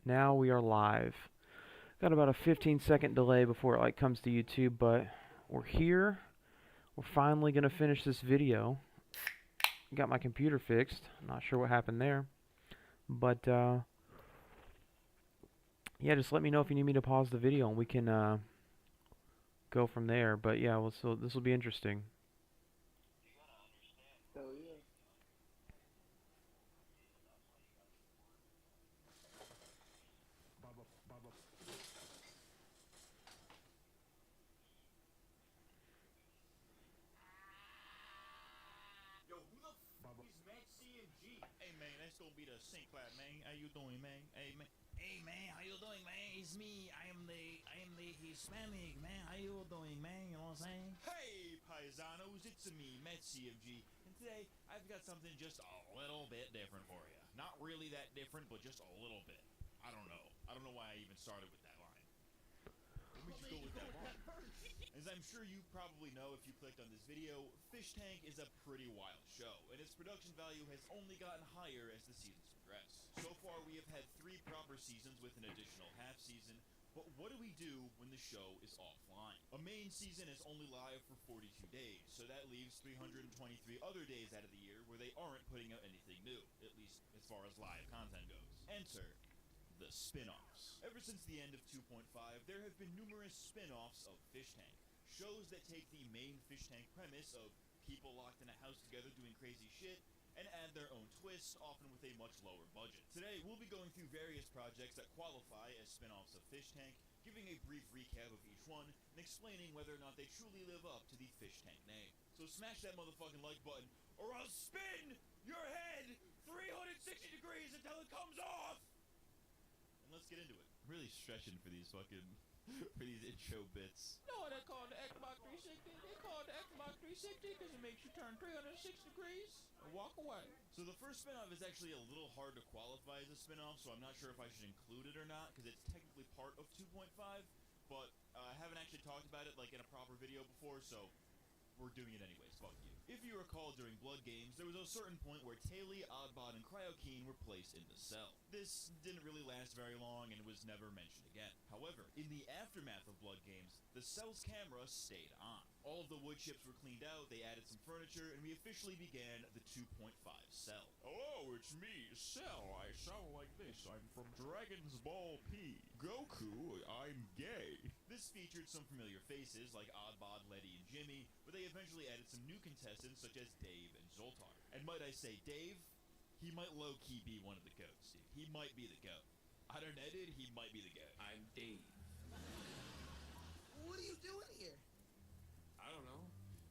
Now we are live. Got about a 15-second delay before it comes to YouTube, but we're here. We're finally gonna finish this video. Got my computer fixed. Not sure what happened there, but yeah, just let me know if you need me to pause the video and we can go from there. But yeah, well, so this will be interesting. Hell yeah. Yo, who the is Matt CMG? Hey man, that's gonna be the St. Cloud man. How you doing, man? Hey man, how you doing, man? It's me. I am the Hispanic man. How you doing, man? You know what I'm saying? Hey, paisanos, it's me, Matt CMG, and today I've got something just a little bit different for you. Not really that different, but just a little bit. I don't know. I don't know why I even started with that line. Let me just go with that line. As I'm sure you probably know if you clicked on this video, Fish Tank is a pretty wild show, and its production value has only gotten higher as the seasons progress. So far, we have had 3 proper seasons with an additional half season, but what do we do when the show is offline? A main season is only live for 42 days, so that leaves 323 other days out of the year where they aren't putting out anything new, at least as far as live content goes. Enter the spin-offs. Ever since the end of 2.5, there have been numerous spin-offs of Fish Tank. Shows that take the main Fish Tank premise of people locked in a house together doing crazy shit and add their own twists, often with a much lower budget. Today, we'll be going through various projects that qualify as spin-offs of Fish Tank, giving a brief recap of each one, and explaining whether or not they truly live up to the Fish Tank name. So smash that motherfucking like button, or I'll spin your head 360 degrees until it comes off! And let's get into it. I'm really stretching for these fucking for these intro bits. No, they call it the Xbox 360. They call it the Xbox 360 because it makes you turn 360 degrees and walk away. So the first spinoff is actually a little hard to qualify as a spinoff, so I'm not sure if I should include it or not because it's technically part of 2.5, but I haven't actually talked about it like in a proper video before, so we're doing it anyways, fuck you. If you recall, during Blood Games, there was a certain point where Taylor, Oddbot, and Cryokeen were placed in the cell. This didn't really last very long and was never mentioned again. However, in the aftermath of Blood Games, the cell's camera stayed on. All of the wood chips were cleaned out, they added some furniture, and we officially began the 2.5 cell. Hello, it's me, Cell. I sound like this. I'm from Dragon's Ball P. Goku, I'm gay. This featured some familiar faces like Oddbot, Letty, and Jimmy, but they eventually added some new contestants such as Dave and Zoltar. And might I say, Dave, he might low-key be one of the goats, dude. He might be the goat. Unedited, he might be the goat. I'm Dave. What are you doing here? I don't know.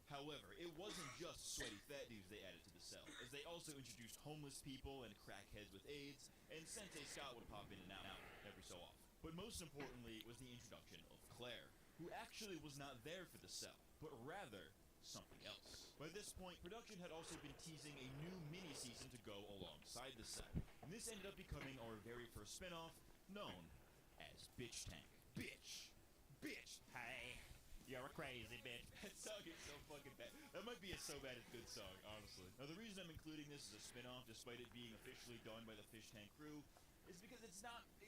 However, it wasn't just sweaty fat dudes they added to the cell, as they also introduced homeless people and crackheads with AIDS, and Sensei Scott would pop in and out every so often. But most importantly was the introduction of Claire, who actually was not there for the cell, but rather something else. By this point, production had also been teasing a new mini-season to go alongside the cell, and this ended up becoming our very first spin-off, known as Bitch Tank. Bitch! Bitch! Hey! You're a crazy bitch. That song is so fucking bad. That might be a so bad it's good song, honestly. Now the reason I'm including this as a spin-off, despite it being officially done by the Fish Tank crew, is because it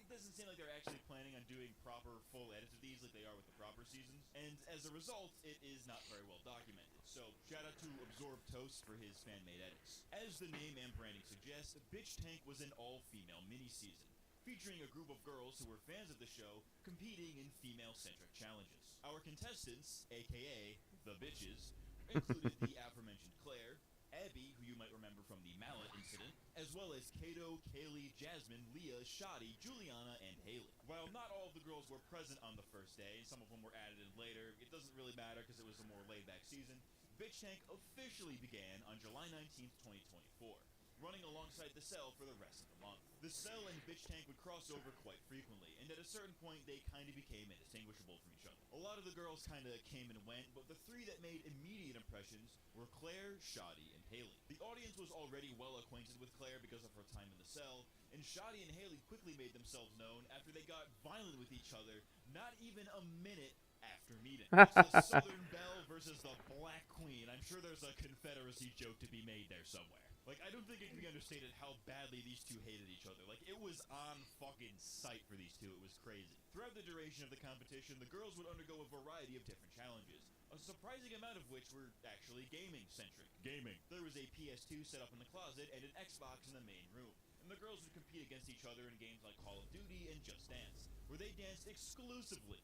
doesn't seem like they're actually planning on doing proper full edits of these like they are with the proper seasons, and as a result, it is not very well documented. So, shout out to Absorb Toast for his fan-made edits. As the name and branding suggest, Bitch Tank was an all-female mini-season, featuring a group of girls who were fans of the show competing in female-centric challenges. Our contestants, aka the bitches, included the aforementioned Claire, Abby, who you might remember from the mallet incident, as well as Kato, Kaylee, Jasmine, Leah, Shoddy, Juliana, and Haley. While not all of the girls were present on the first day, some of them were added in later, it doesn't really matter because it was a more laid-back season. Bitch Tank officially began on July 19th, 2024. Running alongside the cell for the rest of the month. The cell and Bitch Tank would cross over quite frequently, and at a certain point they kinda became indistinguishable from each other. A lot of the girls kinda came and went, but the 3 that made immediate impressions were Claire, Shoddy, and Haley. The audience was already well acquainted with Claire because of her time in the cell, and Shoddy and Haley quickly made themselves known after they got violent with each other not even a minute after meeting. It's the Southern Belle versus the Black Queen. I'm sure there's a Confederacy joke to be made there somewhere. Like, I don't think it can be understated how badly these two hated each other. Like, it was on fucking sight for these two. It was crazy. Throughout the duration of the competition, the girls would undergo a variety of different challenges, a surprising amount of which were actually gaming-centric. Gaming. There was a PS2 set up in the closet and an Xbox in the main room, and the girls would compete against each other in games like Call of Duty and Just Dance, where they danced exclusively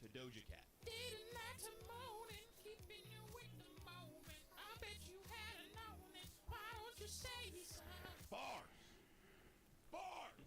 to Doja Cat. Didn't like to moan and keeping you in the moment. I bet you had known it. Why don't you say something? Bars! Bars!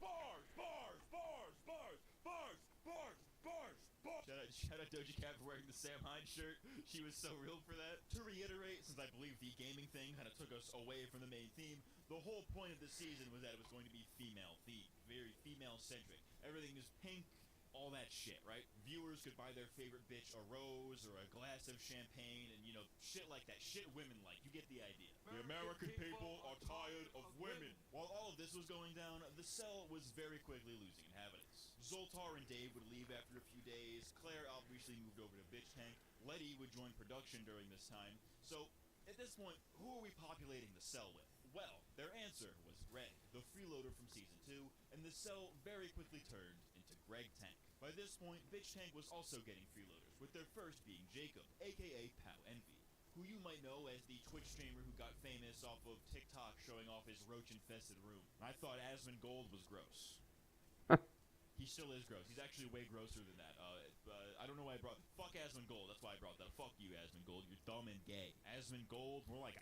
Bars! Bars! Bars! Bars! Bars! Bars! Bars! Bars! Shout out Doja Cat for wearing the Sam Hyde shirt. She was so real for that. To reiterate, since I believe the gaming thing kind of took us away from the main theme, the whole point of the season was that it was going to be female-themed. Very female-centric. Everything is pink, all that shit, right? Viewers could buy their favorite bitch a rose or a glass of champagne and, you know, shit like that. Shit women like. You get the idea. The American people are tired of women. While all of this was going down, the cell was very quickly losing inhabitants. Zoltar and Dave would leave after a few days. Claire obviously moved over to Bitch Tank. Letty would join production during this time. So, at this point, who are we populating the cell with? Well, their answer was Greg, the freeloader from Season 2, and the cell very quickly turned into Greg Tank. By this point, Bitch Tank was also getting freeloaders, with their first being Jacob, aka Pow Envy, who you might know as the Twitch streamer who got famous off of TikTok showing off his roach-infested room. I thought Asmongold was gross. He still is gross. He's actually way grosser than that. I don't know why I brought... Fuck Asmongold, that's why I brought that. Fuck you, Asmongold. You're dumb and gay. Asmongold, more like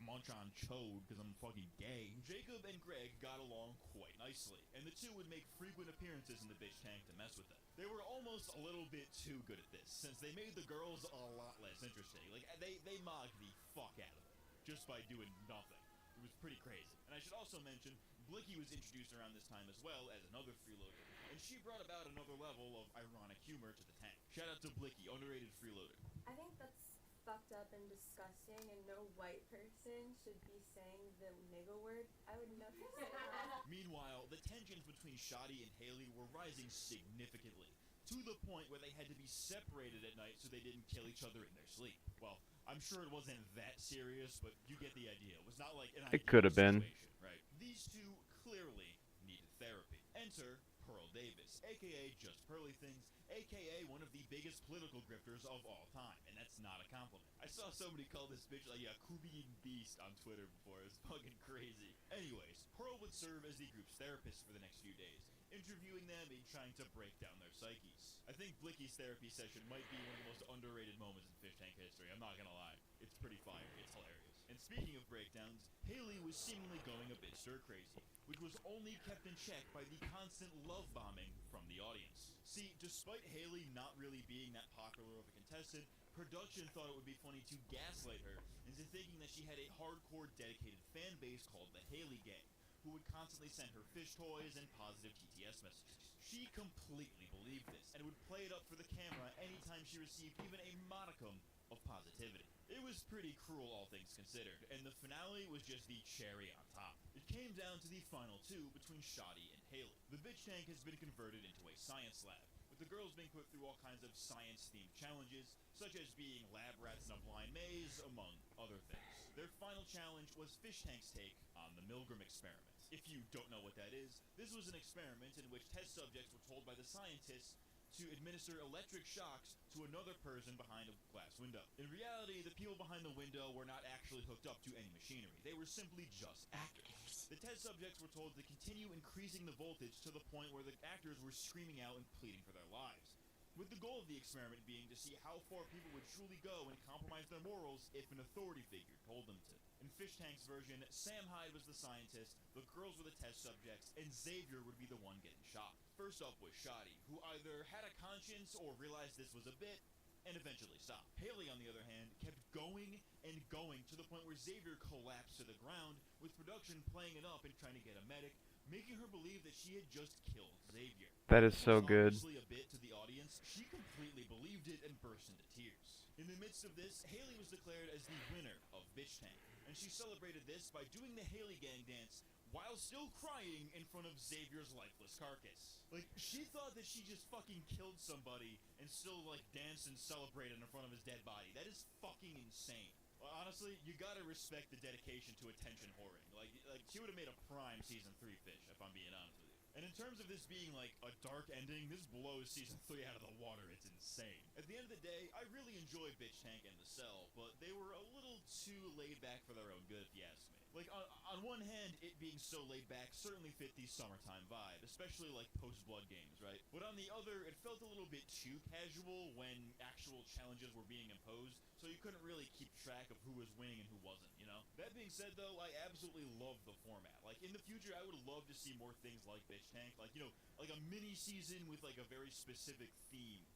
munch on chode because I'm fucking gay. Jacob and Greg got along quite nicely, and the two would make frequent appearances in the Bitch Tank to mess with them. They were almost a little bit too good at this, since they made the girls a lot less interesting. Like, they mocked the fuck out of them, just by doing nothing. It was pretty crazy. And I should also mention, Blicky was introduced around this time as well as another freeloader, and she brought about another level of ironic humor to the tank. Shout out to Blicky, underrated freeloader. I think that's fucked up and disgusting, and no white person should be saying the nigga word. I would never say that. Meanwhile, the tensions between Shoddy and Haley were rising significantly, to the point where they had to be separated at night so they didn't kill each other in their sleep. Well, I'm sure it wasn't that serious, but you get the idea. It was not like an It could have been. situation, right? These two clearly needed therapy. Enter Pearl Davis, aka Just Pearly Things, aka one of the biggest political grifters of all time, and that's not a compliment. I saw somebody call this bitch like a Kubian beast on Twitter before. It was fucking crazy. Anyways, Pearl would serve as the group's therapist for the next few days, interviewing them and trying to break down their psyches. I think Blicky's therapy session might be one of the most underrated moments in Fish Tank history. I'm not gonna lie. It's pretty fire. It's hilarious. And speaking of breakdowns, Haley was seemingly going a bit stir-crazy, which was only kept in check by the constant love bombing from the audience. See, despite Haley not really being that popular of a contestant, production thought it would be funny to gaslight her into thinking that she had a hardcore dedicated fan base called the Haley Gang, who would constantly send her fish toys and positive TTS messages. She completely believed this, and would play it up for the camera anytime she received even a modicum of positivity. It was pretty cruel, all things considered, and the finale was just the cherry on top. It came down to the final two between Shoddy and Haley. The Bitch Tank has been converted into a science lab, with the girls being put through all kinds of science-themed challenges, such as being lab rats in a blind maze, among other things. Their final challenge was Fish Tank's take on the Milgram experiment. If you don't know what that is, this was an experiment in which test subjects were told by the scientists to administer electric shocks to another person behind a glass window. In reality, the people behind the window were not actually hooked up to any machinery. They were simply just actors. The test subjects were told to continue increasing the voltage to the point where the actors were screaming out and pleading for their lives, with the goal of the experiment being to see how far people would truly go and compromise their morals if an authority figure told them to. In Fish Tank's version, Sam Hyde was the scientist, the girls were the test subjects, and Xavier would be the one getting shot. First up was Shoddy, who either had a conscience or realized this was a bit, and eventually stopped. Haley, on the other hand, kept going and going to the point where Xavier collapsed to the ground, with production playing it up and trying to get a medic, making her believe that she had just killed Xavier. That is so good. Obviously a bit to the audience, she completely believed it and burst into tears. In the midst of this, Haley was declared as the winner of Bitch Tank, and she celebrated this by doing the Haley Gang dance while still crying in front of Xavier's lifeless carcass. Like, she thought that she just fucking killed somebody and still, like, danced and celebrated in front of his dead body. That is fucking insane. Well, honestly, you gotta respect the dedication to attention whoring. Like she would have made a prime season 3 fish, if I'm being honest with you. And in terms of this being like a dark ending, this blows season 3 out of the water. It's insane. At the end of the day, I really enjoyed Bitch Tank and The Cell, but they were a little too laid back for their own good, if you ask me. Like, on one hand, it being so laid back certainly fit the summertime vibe, especially like post-Blood games, right? But on the other, it felt a little bit too casual when actual challenges were being imposed, so you couldn't really keep track of who was winning and who wasn't, you know? That being said, though, I absolutely love the format. Like, in the future, I would love to see more things like Bitch Tank, like, you know, like a mini-season with, like, a very specific theme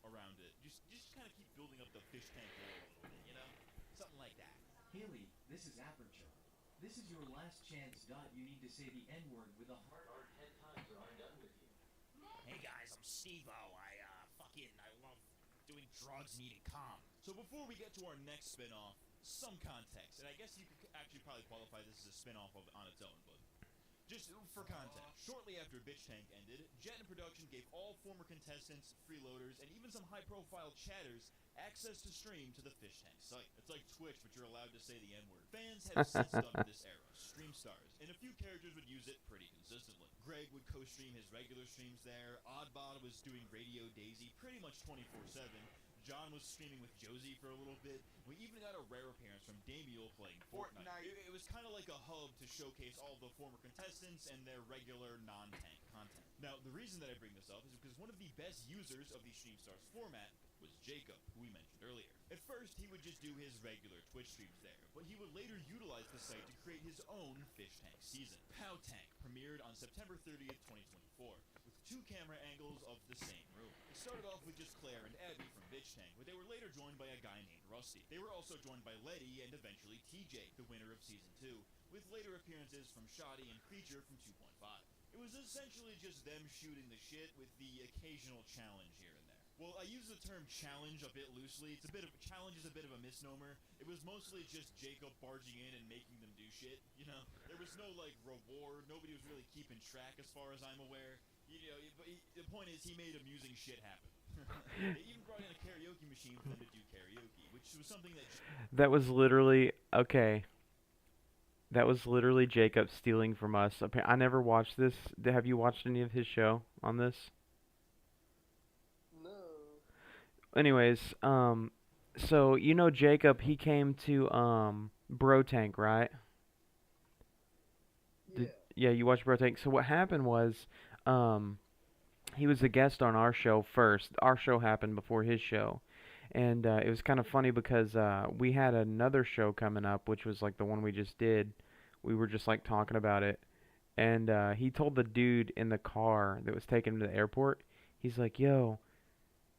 around it. Just kind of keep building up the Fish Tank lore a little bit, you know? Something like that. Haley, this is Aperture. This is your last chance. You need to say the N-word with a heart. Our 10 times or I'm done with you. Hey guys, I'm Steve-O. I love doing drugs and eating calm. So before we get to our next spin-off, some context, and I guess you could actually probably qualify this as a spin-off on its own, but just for context, shortly after Bitch Tank ended, Jet and production gave all former contestants, freeloaders, and even some high-profile chatters access to stream to the Fish Tank site. It's like Twitch, but you're allowed to say the N-word. Fans have since dubbed this era Stream Stars, and a few characters would use it pretty consistently. Greg would co-stream his regular streams there, Oddbot was doing Radio Daisy pretty much 24/7, John was streaming with Josie for a little bit. We even got a rare appearance from Damiel playing Fortnite. It was kind of like a hub to showcase all the former contestants and their regular non-tank content. Now, the reason that I bring this up is because one of the best users of the Stream Stars format was Jacob, who we mentioned earlier. At first, he would just do his regular Twitch streams there, but he would later utilize the site to create his own Fish Tank season. Pow Tank premiered on September 30th, 2024, with 2 camera angles of the same room. It started off with just Claire and Abby from Bitch Tank, but they were later joined by a guy named Rusty. They were also joined by Letty and eventually TJ, the winner of Season 2, with later appearances from Shoddy and Creature from 2.5. It was essentially just them shooting the shit with the occasional challenge here and there. Well, I use the term challenge a bit loosely. Challenge is a bit of a misnomer. It was mostly just Jacob barging in and making them do shit, you know? There was no, like, reward. Nobody was really keeping track as far as I'm aware. You know, but the point is he made amusing shit happen. They even brought in a karaoke machine for them to do karaoke, which was something that... That was literally... Okay. That was literally Jacob stealing from us. I never watched this. Have you watched any of his show on this? No. Anyways, so you know Jacob, he came to Bro Tank, right? Yeah. Yeah, you watched Bro Tank. So what happened was, he was a guest on our show first. Our show happened before his show, and it was kind of funny because we had another show coming up, which was like the one we just did. We were just like talking about it, and he told the dude in the car that was taking him to the airport. He's like, "Yo,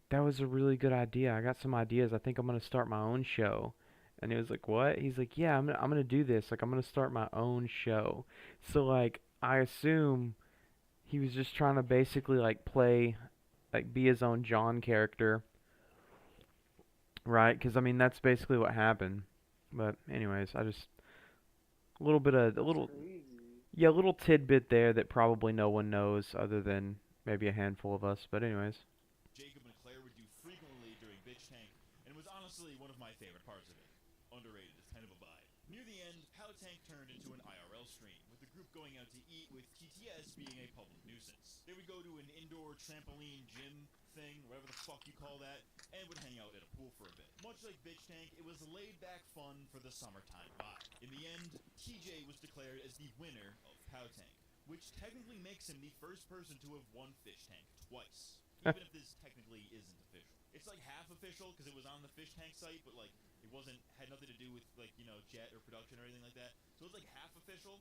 that was a really good idea. I got some ideas. I think I'm gonna start my own show." And he was like, "What?" He's like, "Yeah, I'm gonna do this. Like, I'm gonna start my own show." So like, I assume he was just trying to basically like be his own John character, right? Because I mean, that's basically what happened. But anyways, a little bit of a little Crazy. yeah, a little tidbit there that probably no one knows other than maybe a handful of us. But anyways. Jacob and Claire would do frequently during Bitch Tank, and it was honestly one of my favorite parts of it. Underrated, it's kind of a vibe. Near the end, Pow Tank turned into an IRL stream, with the group going out to eat, with TTS being a public nuisance. They would go to an indoor trampoline gym thing, whatever the fuck you call that, and would hang out at a pool for a bit. Much like Bitch Tank, it was laid-back fun for the summertime vibe. In the end, TJ was declared as the winner of Pow Tank, which technically makes him the first person to have won Fish Tank twice. Even if this technically isn't official. It's like half official because it was on the Fish Tank site, but like it had nothing to do with like, you know, Jet or production or anything like that. So it's like half official.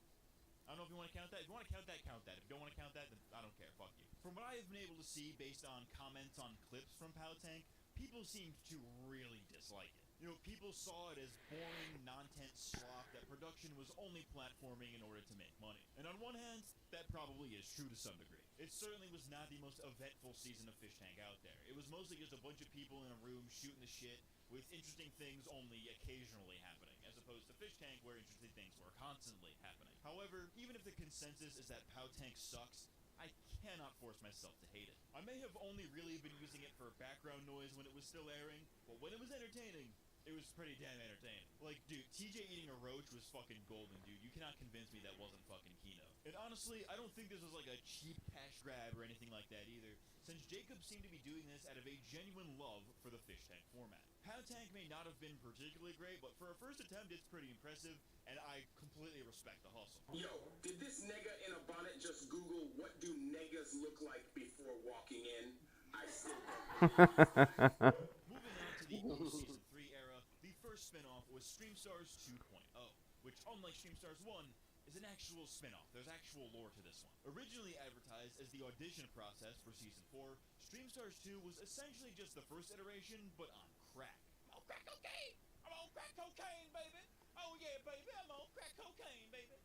I don't know if you want to count that. If you want to count that, count that. If you don't want to count that, then I don't care. Fuck you. From what I have been able to see based on comments on clips from Pow Tank, people seemed to really dislike it. You know, people saw it as boring, non-tense slop that production was only platforming in order to make money. And on one hand, that probably is true to some degree. It certainly was not the most eventful season of Fish Tank out there. It was mostly just a bunch of people in a room shooting the shit with interesting things only occasionally happening, as opposed to Fish Tank where interesting things were constantly happening. However, even if the consensus is that Pow Tank sucks, I cannot force myself to hate it. I may have only really been using it for background noise when it was still airing, but when it was entertaining, It was pretty damn entertaining. Like, dude, TJ eating a roach was fucking golden, dude. You cannot convince me that wasn't fucking Kino. And honestly, I don't think this was like a cheap cash grab or anything like that either, since Jacob seemed to be doing this out of a genuine love for the fish tank format. Pow Tank may not have been particularly great, but for a first attempt, it's pretty impressive, and I completely respect the hustle. Yo, did this nigga in a bonnet just Google what do niggas look like before walking in? I still don't. Moving on to the old Season 3 era, the first spin-off was StreamStars 2.0, which, unlike StreamStars 1, is an actual spin-off. There's actual lore to this one. Originally advertised as the audition process for Season 4, StreamStars 2 was essentially just the first iteration, but on crack. I'm on crack cocaine. I'm on crack cocaine, baby. Oh yeah, baby. I'm on crack cocaine, baby.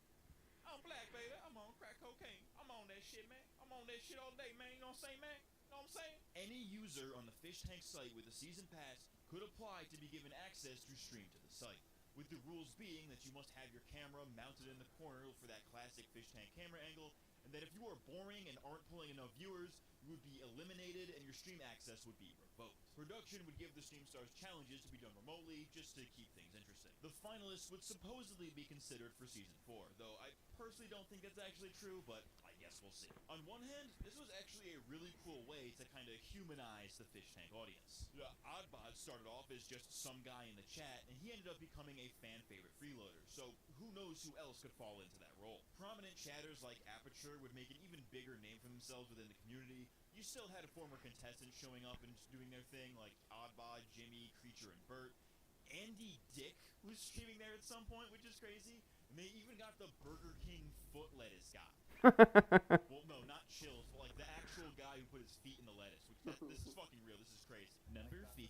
I'm black, baby. I'm on crack cocaine. I'm on that shit, man. I'm on that shit all day, man. You know what I'm saying, man? You know what I'm saying? Any user on the Fish Tank site with a season pass could apply to be given access to stream to the site, with the rules being that you must have your camera mounted in the corner for that classic Fish Tank camera angle, and that if you are boring and aren't pulling enough viewers, you would be eliminated and your stream access would be revoked. Production would give the StreamStars challenges to be done remotely, just to keep things interesting. The finalists would supposedly be considered for Season 4, though I personally don't think that's actually true, but I guess we'll see. On one hand, this was actually a really cool way to kind of humanize the Fish Tank audience. Oddbod started off as just some guy in the chat, and he ended up becoming a fan-favorite freeloader, so who knows who else could fall into that role. Prominent chatters like Aperture would make an even bigger name for themselves within the community. You still had former contestants showing up and doing their thing, like Oddbod, Jimmy, Creature, and Bert. Andy Dick was streaming there at some point, which is crazy. And they even got the Burger King foot lettuce guy. Well, no, not Chills, but like the actual guy who put his feet in the lettuce. This is fucking real. This is crazy. Number 15,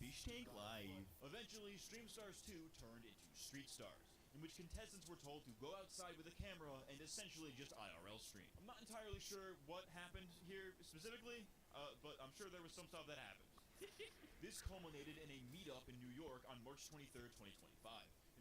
Fish Tank Live. Eventually, StreamStars 2 turned into Street Stars, in which contestants were told to go outside with a camera and essentially just IRL stream. I'm not entirely sure what happened here specifically, but I'm sure there was some stuff that happened. This culminated in a meetup in New York on March 23rd, 2025,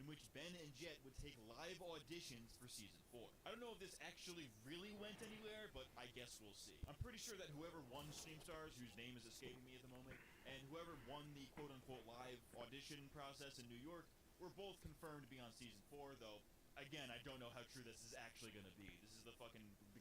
in which Ben and Jet would take live auditions for Season 4. I don't know if this actually really went anywhere, but I guess we'll see. I'm pretty sure that whoever won StreamStars, whose name is escaping me at the moment, and whoever won the quote-unquote live audition process in New York were both confirmed to be on Season 4, though, again, I don't know how true this is actually going to be. This is the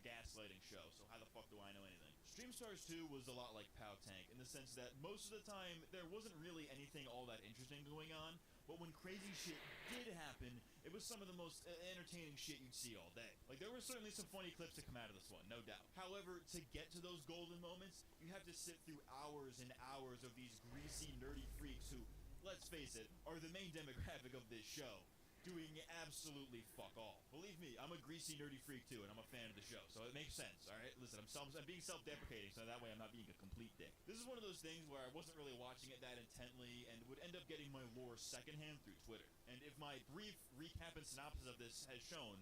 gaslighting show, so how the fuck do I know anything? StreamStars 2 was a lot like Pow Tank, in the sense that most of the time, there wasn't really anything all that interesting going on, but when crazy shit did happen, it was some of the most entertaining shit you'd see all day. Like, there were certainly some funny clips to come out of this one, no doubt. However, to get to those golden moments, you have to sit through hours and hours of these greasy, nerdy freaks who, let's face it, are the main demographic of this show, doing absolutely fuck all. Believe me, I'm a greasy, nerdy freak too, and I'm a fan of the show, so it makes sense, alright? Listen, I'm being self-deprecating, so that way I'm not being a complete dick. This is one of those things where I wasn't really watching it that intently, and would end up getting my lore secondhand through Twitter. And if my brief recap and synopsis of this has shown,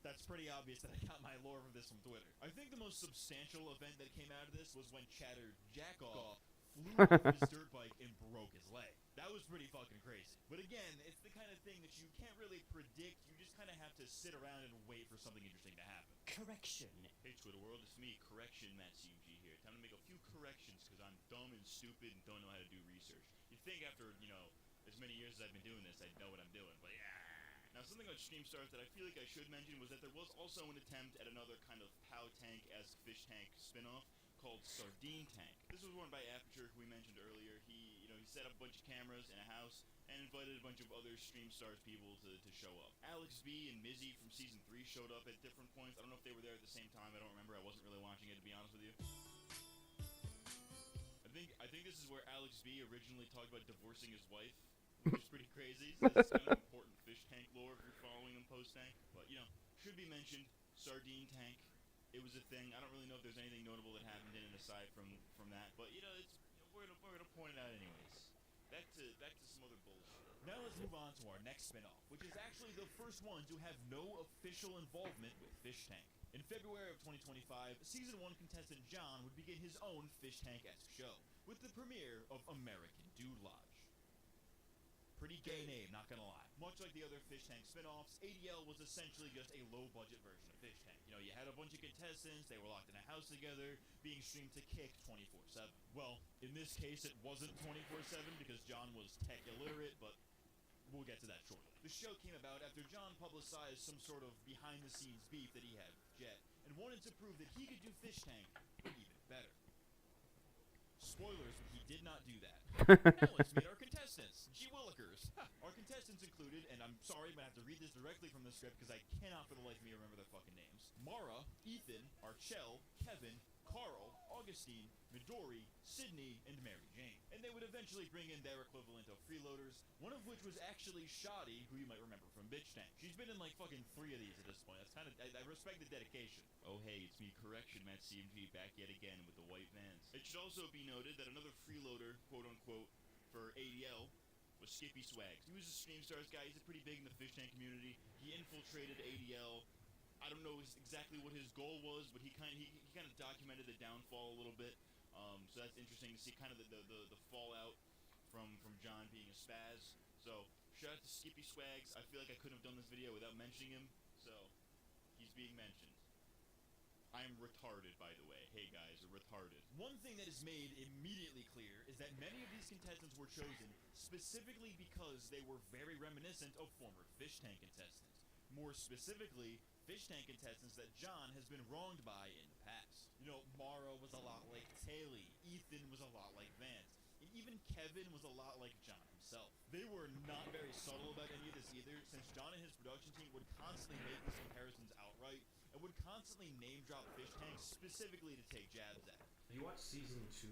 that's pretty obvious that I got my lore from this from Twitter. I think the most substantial event that came out of this was when Chatter Jackoff flew off his dirt bike and broke his leg. That was pretty fucking crazy. But again, it's the kind of thing that you can't really predict. You just kind of have to sit around and wait for something interesting to happen. Correction. Hey Twitter world, it's me, Correction Matt CMG here. Time to make a few corrections because I'm dumb and stupid and don't know how to do research. You'd think after, as many years as I've been doing this, I'd know what I'm doing, but yeah. Now, something about StreamStars that I feel like I should mention was that there was also an attempt at another kind of Pow Tank-esque Fish Tank spin-off called Sardine Tank. This was run by Aperture, who we mentioned earlier. He set up a bunch of cameras in a house and invited a bunch of other StreamStars people to show up. Alex B and Mizzy from Season 3 showed up at different points. I don't know if they were there at the same time. I don't remember. I wasn't really watching it, to be honest with you. I think this is where Alex B originally talked about divorcing his wife, which is pretty crazy. So this is kind of important Fish Tank lore if you're following him post-tank. But, should be mentioned, Sardine Tank. It was a thing. I don't really know if there's anything notable that happened in it aside from that. But, we're gonna point it out anyways. Back to some other bullshit. Now let's move on to our next spin-off, which is actually the first one to have no official involvement with Fish Tank. In February of 2025, Season 1 contestant John would begin his own Fish Tank-esque show, with the premiere of American Dude Lodge. Pretty gay name, not gonna lie. Much like the other Fish Tank spin-offs, ADL was essentially just a low-budget version of Fish Tank. You had a bunch of contestants, they were locked in a house together, being streamed to kick 24/7. Well, in this case, it wasn't 24/7 because John was tech illiterate, but we'll get to that shortly. The show came about after John publicized some sort of behind-the-scenes beef that he had with Jet, and wanted to prove that he could do Fish Tank even better. Spoilers, but he did not do that. Now let's meet our contestants. Gee Willikers. Our contestants included, and I'm sorry, but I have to read this directly from the script because I cannot for the life of me remember their fucking names. Mara, Ethan, Archel, Kevin, Carl, Augustine, Midori, Sydney, and Mary Jane. And they would eventually bring in their equivalent of freeloaders, one of which was actually Shoddy, who you might remember from Bitch Tank. She's been in like fucking 3 of these at this point. That's kind of, I respect the dedication. Oh hey, it's me, Correction, Matt CMG, back yet again with the white vans. It should also be noted that another freeloader, quote unquote, for ADL was Skippy Swags. He was a Stream Stars guy. He's pretty big in the Fish Tank community. He infiltrated ADL. I don't know exactly what his goal was, but he kind of documented the downfall a little bit. So that's interesting to see kind of the fallout from John being a spaz. So shout out to Skippy Swags. I feel like I couldn't have done this video without mentioning him. So he's being mentioned. I am retarded, by the way. Hey guys, retarded. One thing that is made immediately clear is that many of these contestants were chosen specifically because they were very reminiscent of former Fish Tank contestants. More specifically, Fish Tank contestants that John has been wronged by in the past. Mara was a lot like Taylor, Ethan was a lot like Vance, and even Kevin was a lot like John himself. They were not very subtle about any of this either, since John and his production team would constantly make these comparisons outright, and would constantly name drop Fish Tank specifically to take jabs at it. Have you watched season 2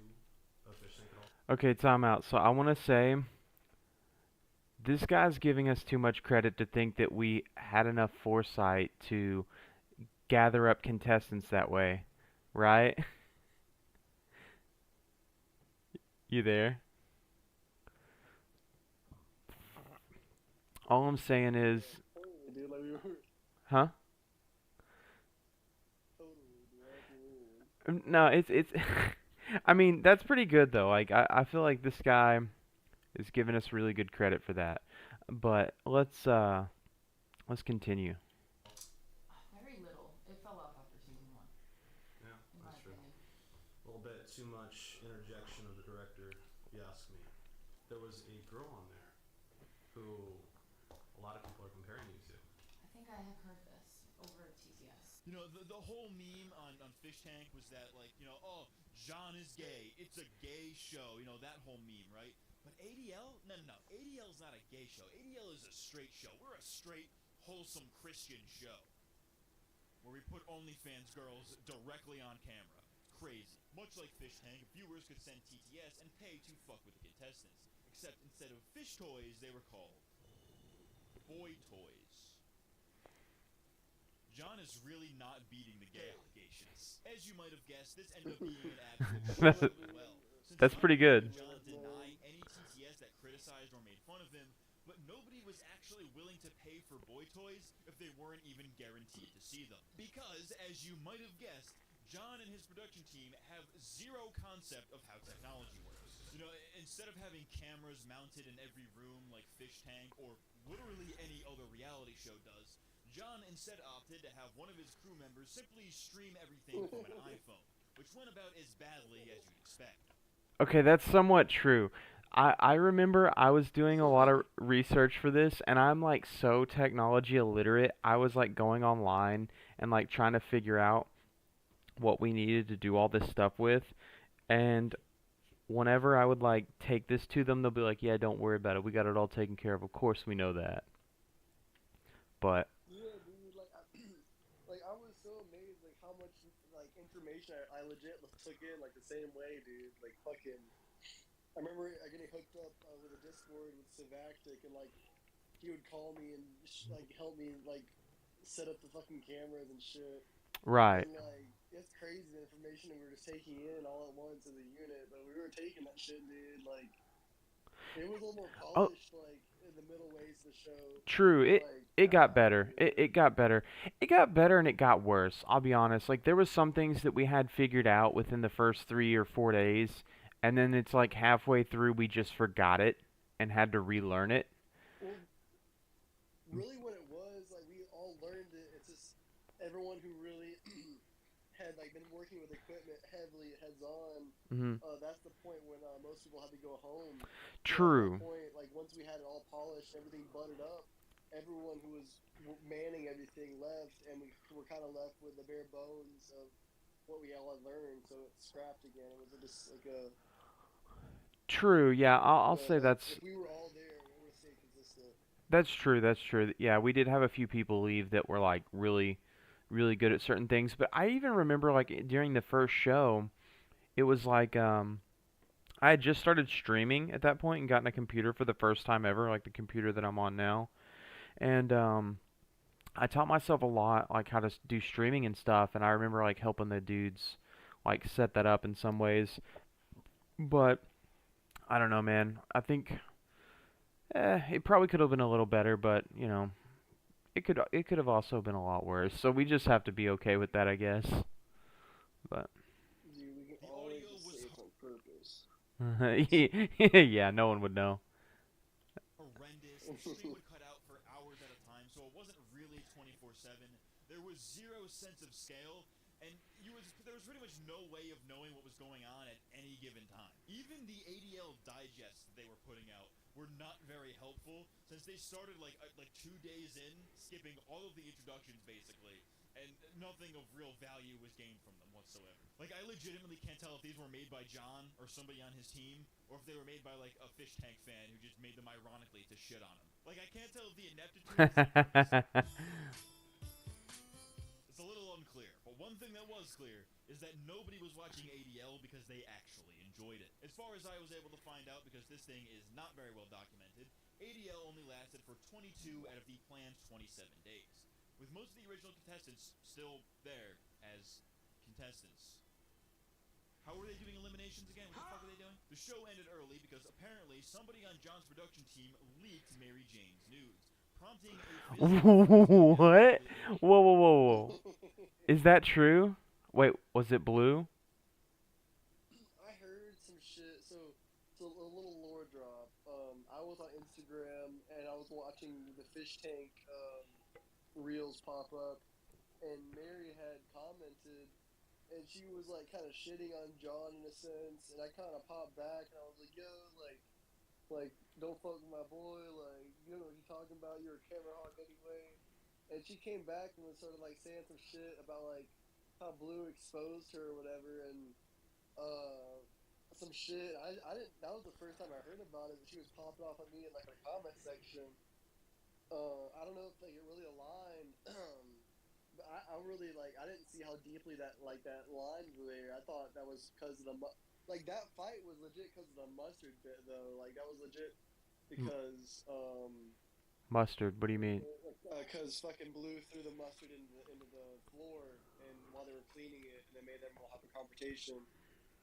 of Fish Tank at all? Okay, time out. So I want to say, this guy's giving us too much credit to think that we had enough foresight to gather up contestants that way, right? You there? All I'm saying is, Dude, like we were huh? totally, dude. No, it's I mean, that's pretty good though. Like I feel like this guy is giving us really good credit for that. But let's continue. Very little. It fell off after season 1, Yeah, in my that's true. opinion. A little bit too much interjection of the director, if you ask me. There was a girl on there who a lot of people are comparing you to. I think I have heard this over at TCS. The whole meme on Fish Tank was that, like, oh, John is gay. It's a gay show. That whole meme, right? But ADL? No. ADL's not a gay show. ADL is a straight show. We're a straight, wholesome Christian show. Where we put OnlyFans girls directly on camera. Crazy. Much like Fish Tank, viewers could send TTS and pay to fuck with the contestants. Except instead of fish toys, they were called boy toys. John is really not beating the gay allegations. As you might have guessed, this ended up being an absolute That's shit as well. Since that's pretty good. John denied any TTS that criticized or made fun of him, but nobody was actually willing to pay for boy toys if they weren't even guaranteed to see them. Because, as you might have guessed, John and his production team have zero concept of how technology works. Instead of having cameras mounted in every room like Fish Tank or literally any other reality show does, John instead opted to have one of his crew members simply stream everything from an iPhone, which went about as badly as you'd expect. Okay, that's somewhat true. I remember I was doing a lot of research for this, and I'm like so technology illiterate. I was like going online and like trying to figure out what we needed to do all this stuff with, and whenever I would like take this to them, they'll be like, "Yeah, don't worry about it. We got it all taken care of. Of course we know that." But Yeah, dude, like I was so amazed, like how much like information I legit took in like the same way, dude. Like fucking, I remember getting hooked up with a Discord with Savactic, and like he would call me and like help me like set up the fucking cameras and shit. right. And like it's crazy the information that we were just taking in all at once as a unit, but we were taking that shit, dude. Like it was a little more polished, like in the middle ways of the show. True. Like, It got better. It got better. It got better and it got worse. I'll be honest. Like there was some things that we had figured out within the first 3 or 4 days, and then it's like halfway through we just forgot it and had to relearn it. really what it was, like we all learned it. It's just everyone who really had like been working with equipment heavily, heads on. Hmm. That's the point when most people had to go home. So at that True. point, like once we had it all polished, everything buttered up, everyone who was manning everything left, and we were kind of left with the bare bones of what we all had learned. So it's scrapped again. It was just like a True. Yeah, I'll say like that's if we were all there, it would have stayed consistent. that's true. That's true. Yeah, we did have a few people leave that were like really good at certain things. But I even remember like during the first show, it was like I had just started streaming at that point and gotten a computer for the first time ever, like the computer that I'm on now. And I taught myself a lot, like how to do streaming and stuff. And I remember like helping the dudes like set that up in some ways. But I don't know, man. I think it probably could have been a little better, but you know, it could have also been a lot worse. So we just have to be okay with that, I guess. But Dude, we can The always audio just was say it's on purpose. yeah, no one would know. horrendous. The stream would cut out for hours at a time, so it wasn't really 24/7. There was zero sense of scale, and there was pretty much no way of knowing what was going on at any given time. Even the ADL digests that they were putting out were not very helpful, since they started like 2 days in, skipping all of the introductions basically, and nothing of real value was gained from them whatsoever. Like, I legitimately can't tell if these were made by John or somebody on his team, or if they were made by like a fish tank fan who just made them ironically to shit on him. Like, I can't tell if the ineptitude is on purpose. It's a little unclear, but one thing that was clear is that nobody was watching ADL because they actually enjoyed it. As far as I was able to find out, because this thing is not very well documented, ADL only lasted for 22 out of the planned 27 days, with most of the original contestants still there as contestants. How were they doing eliminations again? What the fuck were they doing? The show ended early because apparently somebody on John's production team leaked Mary Jane's nudes, prompting a physical What? Whoa. Is that true? Wait, was it Blue? I heard some shit. So a little lore drop. I was on Instagram and I was watching the fish tank reels pop up, and Mary had commented, and she was like kind of shitting on John in a sense, and I kind of popped back and I was like, yo, like don't fuck with my boy, like you know what you talking about, you're a camera hawk anyway. And she came back and was sort of like saying some shit about like how Blue exposed her or whatever, and some shit. I didn't. That was the first time I heard about it. But she was popping off at me in like a comment section. I don't know if like it really aligned. But I really like. I didn't see how deeply that line was there. I thought that was because of the like that fight was legit because of the mustard bit though. Like that was legit because Mustard. What do you mean? Because fucking Blue threw the mustard into the floor, and while they were cleaning it, and it made them all have a confrontation.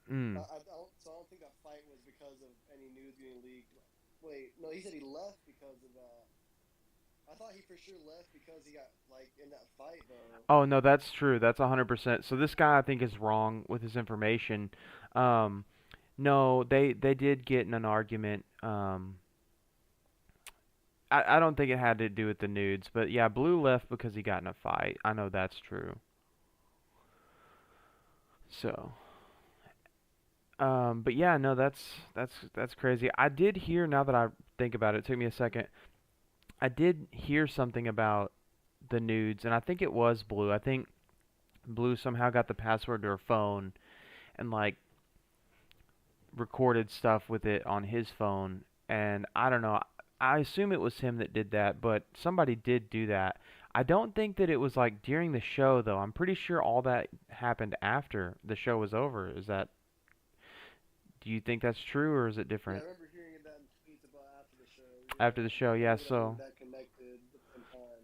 So I don't think that fight was because of any news getting leaked. Wait, no, he said he left because of that. I thought he for sure left because he got like in that fight though. Oh no, that's true. That's 100%. So this guy I think is wrong with his information. No, they did get in an argument. I don't think it had to do with the nudes, but yeah, Blue left because he got in a fight. I know that's true. So, but yeah, no, that's crazy. I did hear, now that I think about it, it took me a second. I did hear something about the nudes, and I think it was Blue. I think Blue somehow got the password to her phone and like recorded stuff with it on his phone, and I don't know. I assume it was him that did that, but somebody did do that. I don't think that it was like during the show though. I'm pretty sure all that happened after the show was over. Do you think that's true, or is it Yeah, I different? remember hearing that in tweets about after the show. After the show, yeah, Maybe so that connected at the same time.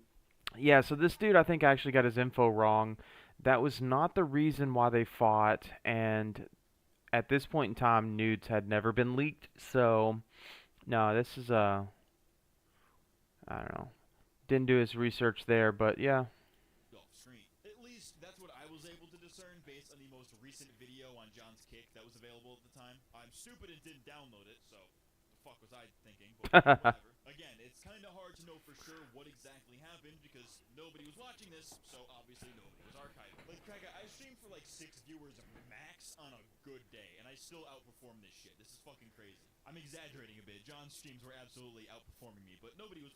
yeah, so this dude I think actually got his info wrong. That was not the reason why they fought, and at this point in time nudes had never been leaked. So, no, this is I don't know. Didn't do his research there, but yeah. Off screen. At least that's what I was able to discern based on the most recent video on John's kick that was available at the time. I'm stupid and didn't download it, so the fuck was I thinking? But whatever. Again, it's kind of hard to know for sure what exactly happened because nobody was watching this, so obviously nobody was archiving. Like, Cracker, I streamed for like 6 viewers max on a good day, and I still outperformed this shit. This is fucking crazy. I'm exaggerating a bit. John's streams were absolutely outperforming me, but nobody was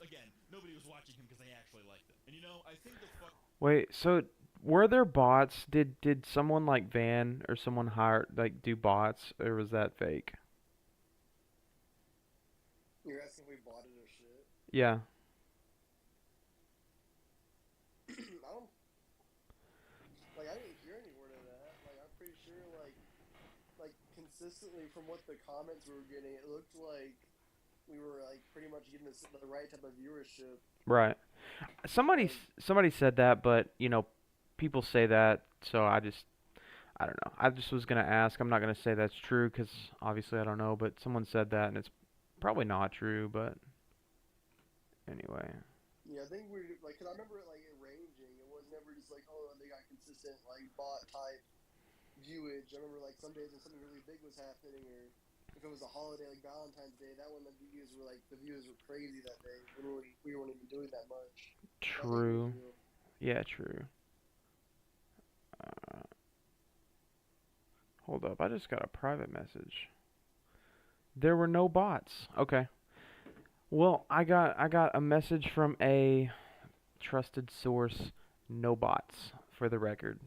watching him because they actually liked him. And you know, I think the fuck. Wait, so were there bots? Did someone like Van or someone hire like do bots, or was that fake? You're asking if we bought it or shit? Yeah. I didn't hear any word of that. Like, I'm pretty sure, like consistently from what the comments we were getting, it looked like we were like pretty much getting the right type of viewership. Right. Somebody said that, but you know, people say that, so I don't know. I just was gonna ask. I'm not gonna say that's true because obviously I don't know, but someone said that, and it's probably not true. But anyway. Yeah, I think we're like, cause I remember it like it ranging. It was never just like, oh, they got consistent like bot type viewage. I remember like some days when something really big was happening, or if it was a holiday like Valentine's Day, that when the views were crazy that day. We weren't even doing that much. True. Yeah, true. Hold up, I just got a private message. There were no bots. Okay. Well, I got a message from a trusted source. No bots, for the record.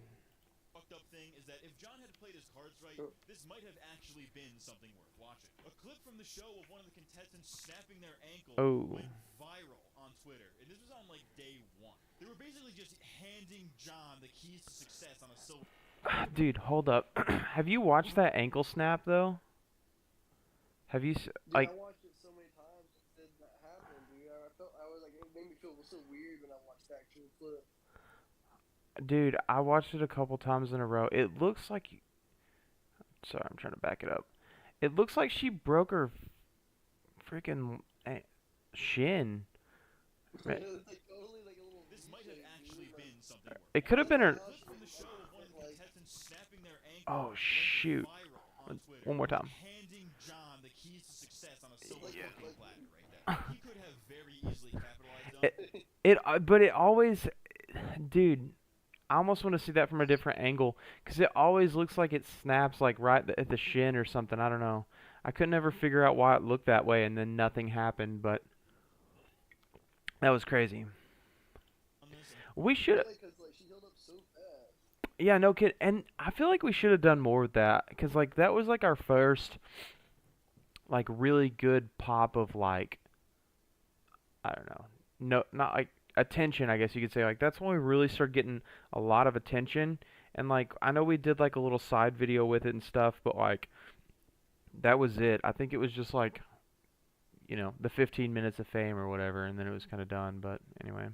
Fucked up thing is that if John had played his cards right, this might have actually been something worth watching. A clip from the show of one of the contestants snapping their ankle went viral on Twitter, and this was on like day 1. They were basically just handing John the keys to success on a silver. Dude, hold up. Have you watched that ankle snap though? Have you like? I watched it so many times since that happened, dude. I was like, it made me feel so weird when I watched the actual clip. Dude, I watched it a couple times in a row. It looks like. Sorry, I'm trying to back it up. It looks like she broke her freaking shin. This might have actually been something worth. It could have been her. From the show of one of the contestants snapping their ankle. Oh shoot! One more time. Handing John the keys to success on a silver fucking platter right there. He could have very easily capitalized on But it always, dude. I almost want to see that from a different angle because it always looks like it snaps like right at the shin or something. I don't know. I could never figure out why it looked that way, and then nothing happened. But that was crazy. We should. Like, she healed up so fast. Yeah, no kid. And I feel like we should have done more with that because like that was like our first, like really good pop of like, I don't know. No, not like attention, I guess you could say. Like that's when we really started getting a lot of attention. And like I know we did like a little side video with it and stuff, but like that was it. I think it was just like, you know, the 15 minutes of fame or whatever, and then it was kind of done. But anyway.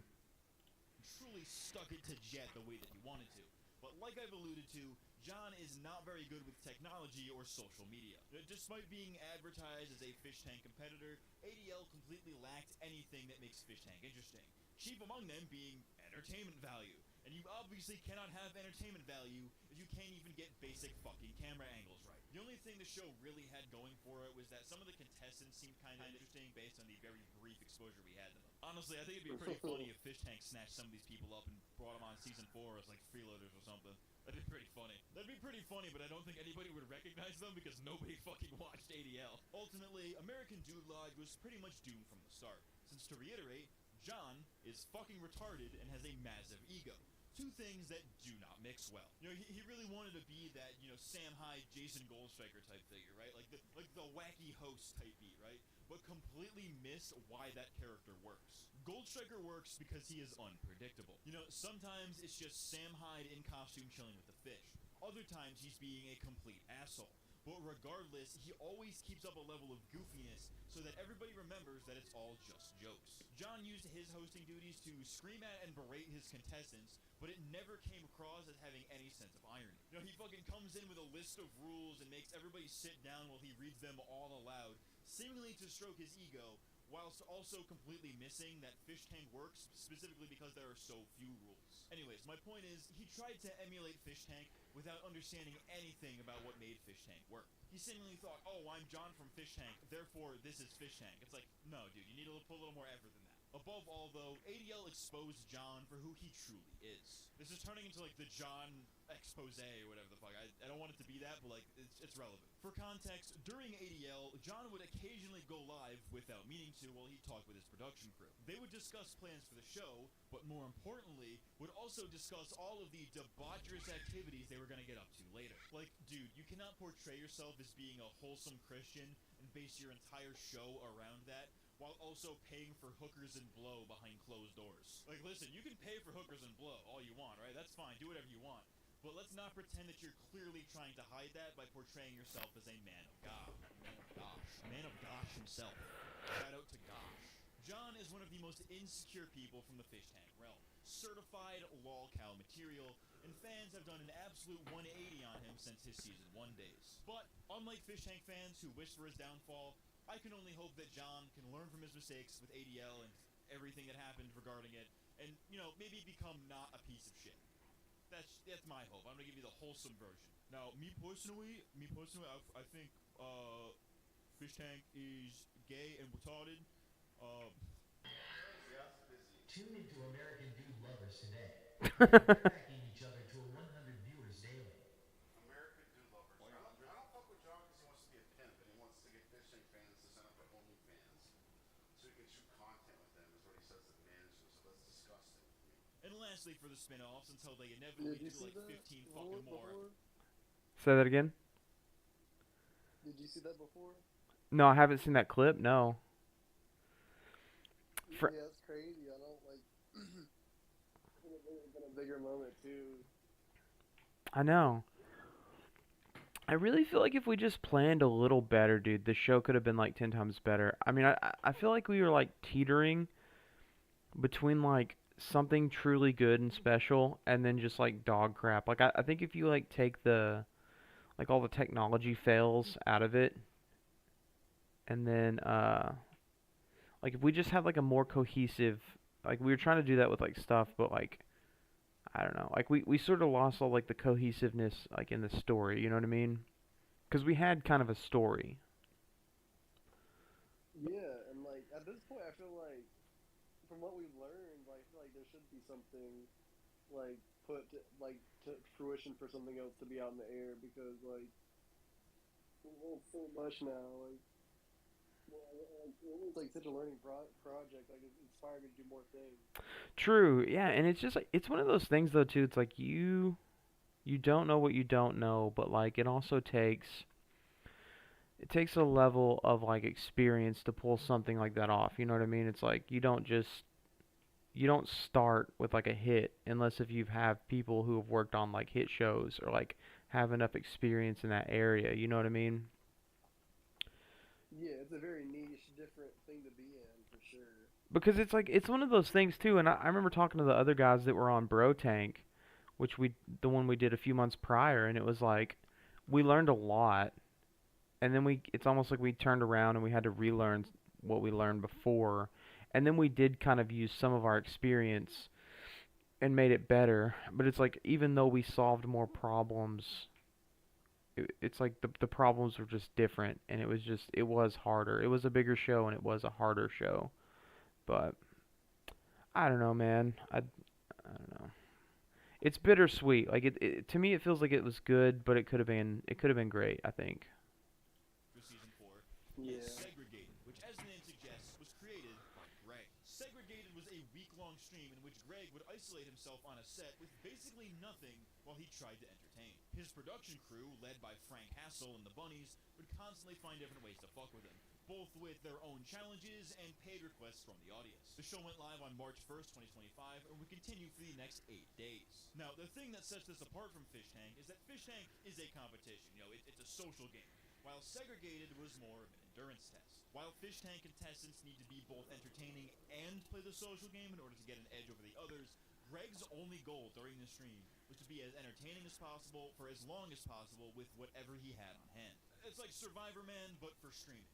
Truly stuck it to Jet the way that he wanted to. But like I've alluded to, John is not very good with technology or social media. Despite being advertised as a fish tank competitor, ADL completely lacked anything that makes fish tank interesting. Chief among them being entertainment value. And you obviously cannot have entertainment value if you can't even get basic fucking camera angles right. The only thing the show really had going for it was that some of the contestants seemed kind of interesting based on the very brief exposure we had to them. Honestly, I think it'd be pretty funny if Fish Tank snatched some of these people up and brought them on season 4 as like freeloaders or something. That'd be pretty funny. But I don't think anybody would recognize them because nobody fucking watched ADL. Ultimately, American Dude Lodge was pretty much doomed from the start. Since to reiterate, John is fucking retarded and has a massive ego. Two things that do not mix well. You know, he really wanted to be that, you know, Sam Hyde, Jason Goldstriker type figure, right? Like the wacky host type beat, right? But completely miss why that character works. Goldstriker works because he is unpredictable. You know, sometimes it's just Sam Hyde in costume chilling with the fish. Other times he's being a complete asshole. But regardless, he always keeps up a level of goofiness so that everybody remembers that it's all just jokes. John used his hosting duties to scream at and berate his contestants, but it never came across as having any sense of irony. You know, he fucking comes in with a list of rules and makes everybody sit down while he reads them all aloud, seemingly to stroke his ego, whilst also completely missing that Fish Tank works specifically because there are so few rules. Anyways, my point is, he tried to emulate Fish Tank, without understanding anything about what made Fish Tank work. He seemingly thought, oh, I'm John from Fish Tank, therefore this is Fish Tank. It's like, no, dude, you need to put a little more effort than that. Above all, though, ADL exposed John for who he truly is. This is turning into, like, the John expose or whatever the fuck. I don't want it to be that, but, like, it's relevant. For context, during ADL, John would occasionally go live without meaning to while he talked with his production crew. They would discuss plans for the show, but more importantly, would also discuss all of the debaucherous activities they were going to get up to later. Like, dude, you cannot portray yourself as being a wholesome Christian and base your entire show around that, while also paying for hookers and blow behind closed doors. Like, listen, you can pay for hookers and blow all you want, right? That's fine, do whatever you want. But let's not pretend that you're clearly trying to hide that by portraying yourself as a man of God. Man of gosh. Man of gosh himself. Shout out to Gosh. John is one of the most insecure people from the Fish Tank realm. Certified lolcow material, and fans have done an absolute 180 on him since his season 1 days. But, unlike Fish Tank fans who wish for his downfall, I can only hope that John can learn from his mistakes with ADL and everything that happened regarding it, and, you know, maybe become not a piece of shit. That's my hope. I'm gonna give you the wholesome version. Now, me personally, I think, Fish Tank is gay and retarded. Tune into American Dude Lovers today. Backpacking each other to a 100 viewers daily. American Dude Lovers. I don't fuck with John because he wants to be a pimp and he wants to get Fish Tank fans to sign up for OnlyFans so he can shoot content with them, is what he says to the manager. So that's disgusting to me. And lastly, for the spin-offs, until they inevitably do like 15 fucking more. Say that again? Did you see that before? No, I haven't seen that clip, no. Yeah, it's crazy. I don't like. It's been a bigger moment too. I know. I really feel like if we just planned a little better, dude, the show could have been like 10 times better. I mean, I feel like we were like teetering between like something truly good and special and then just like dog crap. Like I think if you like take the like all the technology fails out of it and then like if we just had like a more cohesive, like we were trying to do that with like stuff, but like I don't know, like we sort of lost all like the cohesiveness like in the story, you know what I mean? Because we had kind of a story. Yeah, and like at this point, I feel like from what we've learned, like, I feel like there should be something like put to fruition for something else to be out in the air because like it's so much now. Like, it's like such a learning project. Like it's inspired me to do more things. True, yeah, and it's just like it's one of those things though too. It's like you don't know what you don't know, but like it also takes a level of like experience to pull something like that off. You know what I mean? It's like you don't start with like a hit unless if you have people who have worked on like hit shows or like have enough experience in that area. You know what I mean? Yeah, it's a very niche, different thing to be in for sure. Because it's like it's one of those things too, and I remember talking to the other guys that were on Bro Tank, which the one we did a few months prior, and it was like we learned a lot, and then it's almost like we turned around and we had to relearn what we learned before, and then we did kind of use some of our experience and made it better. But it's like even though we solved more problems, it's like the problems were just different, and it was harder. It was a bigger show and it was a harder show. But I don't know, man. I don't know. It's bittersweet. Like it to me, it feels like it was good, but it could have been great, I think. For season 4, Yeah. Segregated, which as the name suggests, was created by Greg. Segregated was a week-long stream in which Greg would isolate himself on a set with basically nothing while he tried to entertain. His production crew, led by Frank Hassel and the Bunnies, would constantly find different ways to fuck with him, both with their own challenges and paid requests from the audience. The show went live on March 1st, 2025, and would continue for the next 8 days. Now, the thing that sets this apart from Fish Tank is that Fish Tank is a competition. You know, it's a social game, while Segregated was more of an endurance test. While Fish Tank contestants need to be both entertaining and play the social game in order to get an edge over the others, Greg's only goal during the stream was to be as entertaining as possible for as long as possible with whatever he had on hand. It's like Survivor Man, but for streaming.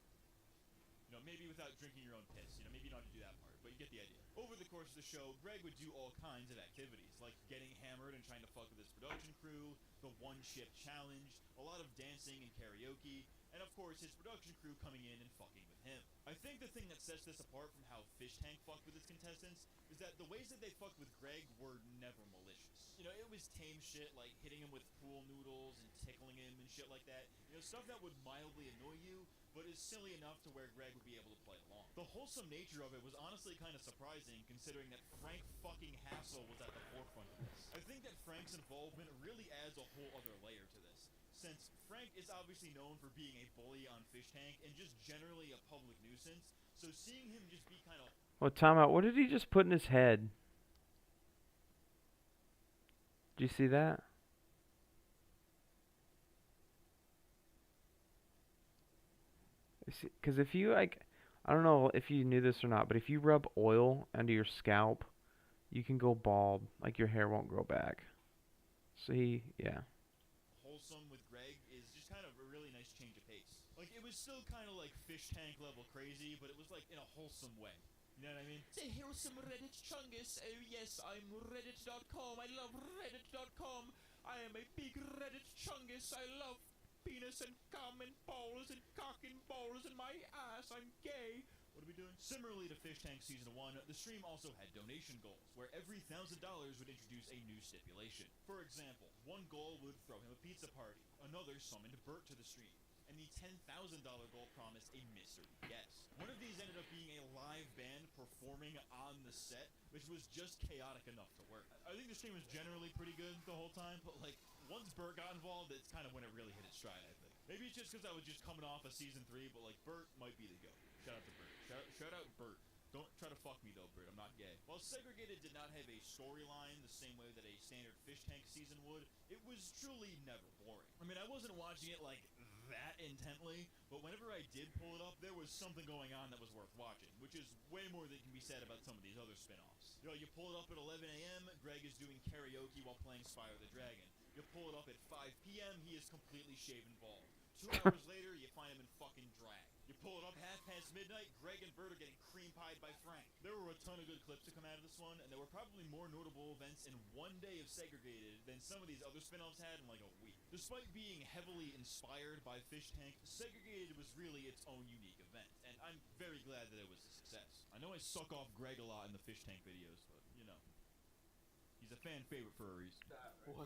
You know, maybe without drinking your own piss. You know, maybe you don't have to do that part, but you get the idea. Over the course of the show, Greg would do all kinds of activities, like getting hammered and trying to fuck with his production crew, the one-chip challenge, a lot of dancing and karaoke, and of course his production crew coming in and fucking with him. I think the thing that sets this apart from how Fish Tank fucked with its contestants is that the ways that they fucked with Greg were never malicious. You know, it was tame shit like hitting him with pool noodles and tickling him and shit like that. You know, stuff that would mildly annoy you, but is silly enough to where Greg would be able to play along. The wholesome nature of it was honestly kind of surprising, considering that Frank fucking Hassel was at the forefront of this. I think that Frank's involvement really adds a whole other layer to this, since Frank is obviously known for being a bully on Fish Tank and just generally a public nuisance, so seeing him just be kind of... Well, time out. What did he just put in his head? Did you see that? Because if you, like, I don't know if you knew this or not, but if you rub oil under your scalp, you can go bald. Like, your hair won't grow back. So yeah. Wholesome with Greg is just kind of a really nice change of pace. Like, it was still kind of like Fish Tank level crazy, but it was like in a wholesome way. You know what I mean? Say, here's some Reddit chungus. Oh yes, I'm Reddit.com. I love Reddit.com. I am a big Reddit chungus. I love penis and cum and balls and cock and balls in my ass. I'm gay. What are we doing? Similarly to Fish Tank Season 1, the stream also had donation goals, where every $1,000 would introduce a new stipulation. For example, one goal would throw him a pizza party, another summoned Bert to the stream, and the $10,000 goal promised a mystery guest. One of these ended up being a live band performing on the set, which was just chaotic enough to work. I think the stream was generally pretty good the whole time, but like, once Bert got involved, it's kind of when it really hit its stride, I think. Maybe it's just because I was just coming off of Season 3, but like, Bert might be the GOAT. Shout out to Bert. Shout out Bert. Don't try to fuck me though, Bert. I'm not gay. While Segregated did not have a storyline the same way that a standard Fish Tank season would, it was truly never boring. I mean, I wasn't watching it like that intently, but whenever I did pull it up, there was something going on that was worth watching, which is way more than can be said about some of these other spin-offs. You know, you pull it up at 11 a.m., Greg is doing karaoke while playing Spyro the Dragon. You pull it up at 5 p.m., he is completely shaven bald. 2 hours later, you find him in fucking drag. You pull it up past midnight, Greg and Bert are getting cream pied by Frank. There were a ton of good clips to come out of this one, and there were probably more notable events in one day of Segregated than some of these other spin-offs had in like a week. Despite being heavily inspired by Fish Tank, Segregated was really its own unique event, and I'm very glad that it was a success. I know I suck off Greg a lot in the Fish Tank videos, but, you know, he's a fan favorite for a reason. Oh,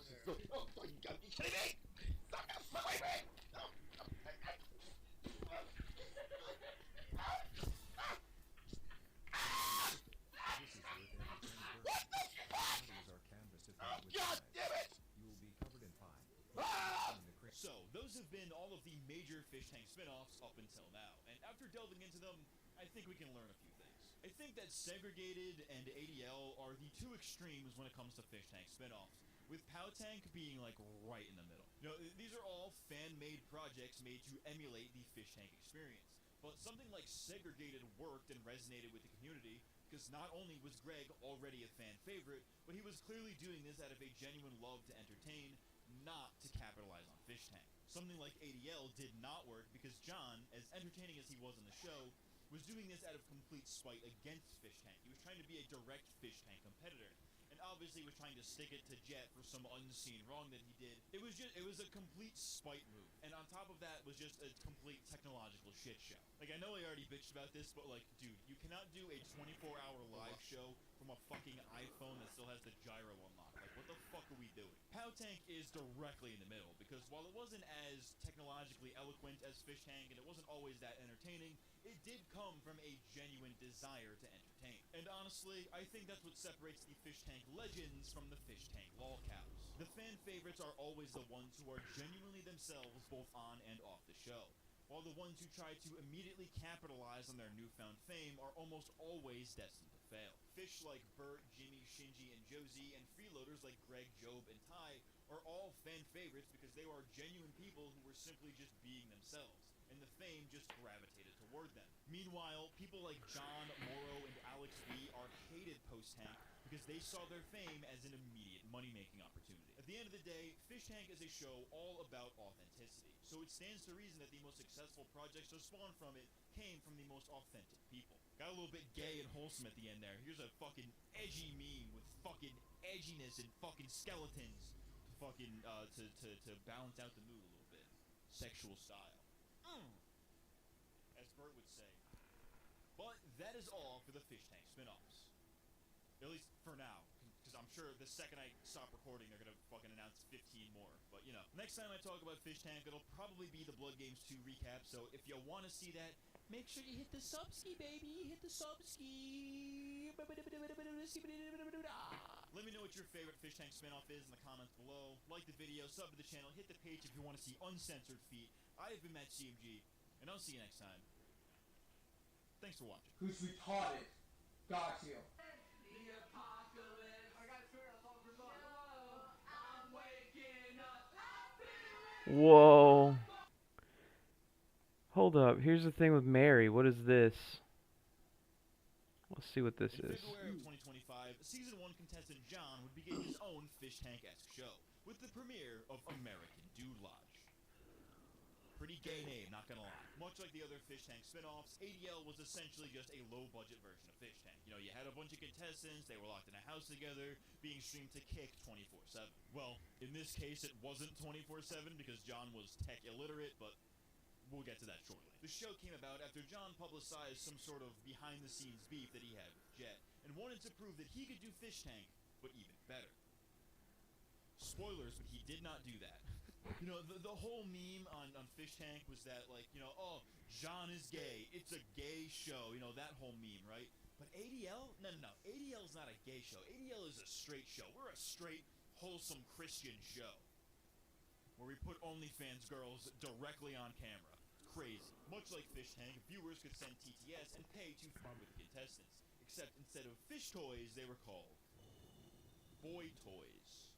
you gotta be kidding me! Stop that fucking me! God damn it! You will be covered in fine. So, those have been all of the major Fish Tank spin-offs up until now, and after delving into them, I think we can learn a few things. I think that Segregated and ADL are the two extremes when it comes to Fish Tank spin-offs, with Pow Tank being like right in the middle. You know, these are all fan-made projects made to emulate the Fish Tank experience. But something like Segregated worked and resonated with the community, because not only was Greg already a fan favorite, but he was clearly doing this out of a genuine love to entertain, not to capitalize on Fish Tank. Something like ADL did not work because John, as entertaining as he was on the show, was doing this out of complete spite against Fish Tank. He was trying to be a direct Fish Tank competitor, and obviously was trying to stick it to Jet for some unseen wrong that he did. It was a complete spite move, and on top of that was just a complete technological shit show. Like, I know I already bitched about this, but like, dude, you cannot do a 24-hour live show from a fucking iPhone that still has the gyro unlocked. Like, what the fuck are we doing? Pow Tank is directly in the middle, because while it wasn't as technologically eloquent as Fish Tank, and it wasn't always that entertaining, it did come from a genuine desire to entertain. And honestly, I think that's what separates the Fish Tank legends from the Fish Tank lolcows. The fan favorites are always the ones who are genuinely themselves both on and off the show, while the ones who try to immediately capitalize on their newfound fame are almost always destined to fail. Fish like Bert, Jimmy, Shinji, and Josie, and freeloaders like Greg, Job, and Ty are all fan favorites because they are genuine people who were simply just being themselves, and the fame just gravitated toward them. Meanwhile, people like John, Morrow, and Alex B are hated post-Tank because they saw their fame as an immediate money-making opportunity. At the end of the day, Fish Tank is a show all about authenticity, so it stands to reason that the most successful projects to spawn from it came from the most authentic people. Got a little bit gay and wholesome at the end there. Here's a fucking edgy meme with fucking edginess and fucking skeletons to fucking to balance out the mood a little bit. Sexual style. As Bert would say. But that is all for the Fish Tank spin-offs. At least for now. Because I'm sure the second I stop recording, they're gonna fucking announce 15 more. But, you know, next time I talk about Fish Tank, it'll probably be the Blood Games 2 recap. So if you want to see that, make sure you hit the subski, baby. Hit the subski. Let me know what your favorite Fish Tank spin-off is in the comments below. Like the video, sub to the channel, hit the page if you want to see uncensored feet. I have been Matt CMG, and I'll see you next time. Thanks for watching. Who's retarded? Got you. Whoa. Hold up. Here's the thing with Mary. What is this? Let's see what this In is. February of 2025, Season 1 contestant John would begin his own Fish Tank-esque show, with the premiere of American Dude Lodge. Pretty gay name, not gonna lie. Much like the other Fish Tank spin-offs, ADL was essentially just a low-budget version of Fish Tank. You know, you had a bunch of contestants, they were locked in a house together, being streamed to kick 24/7. Well, in this case, it wasn't 24/7 because John was tech illiterate, but we'll get to that shortly. The show came about after John publicized some sort of behind-the-scenes beef that he had with Jet, and wanted to prove that he could do Fish Tank, but even better. Spoilers, but he did not do that. You know, the whole meme on Fish Tank was that, like, you know, oh, John is gay, it's a gay show, you know, that whole meme, right? But ADL? No. ADL is not a gay show. ADL is a straight show. We're a straight, wholesome Christian show. Where we put OnlyFans girls directly on camera. Crazy. Much like Fish Tank, viewers could send TTS and pay to fun with the contestants. Except instead of fish toys, they were called boy toys.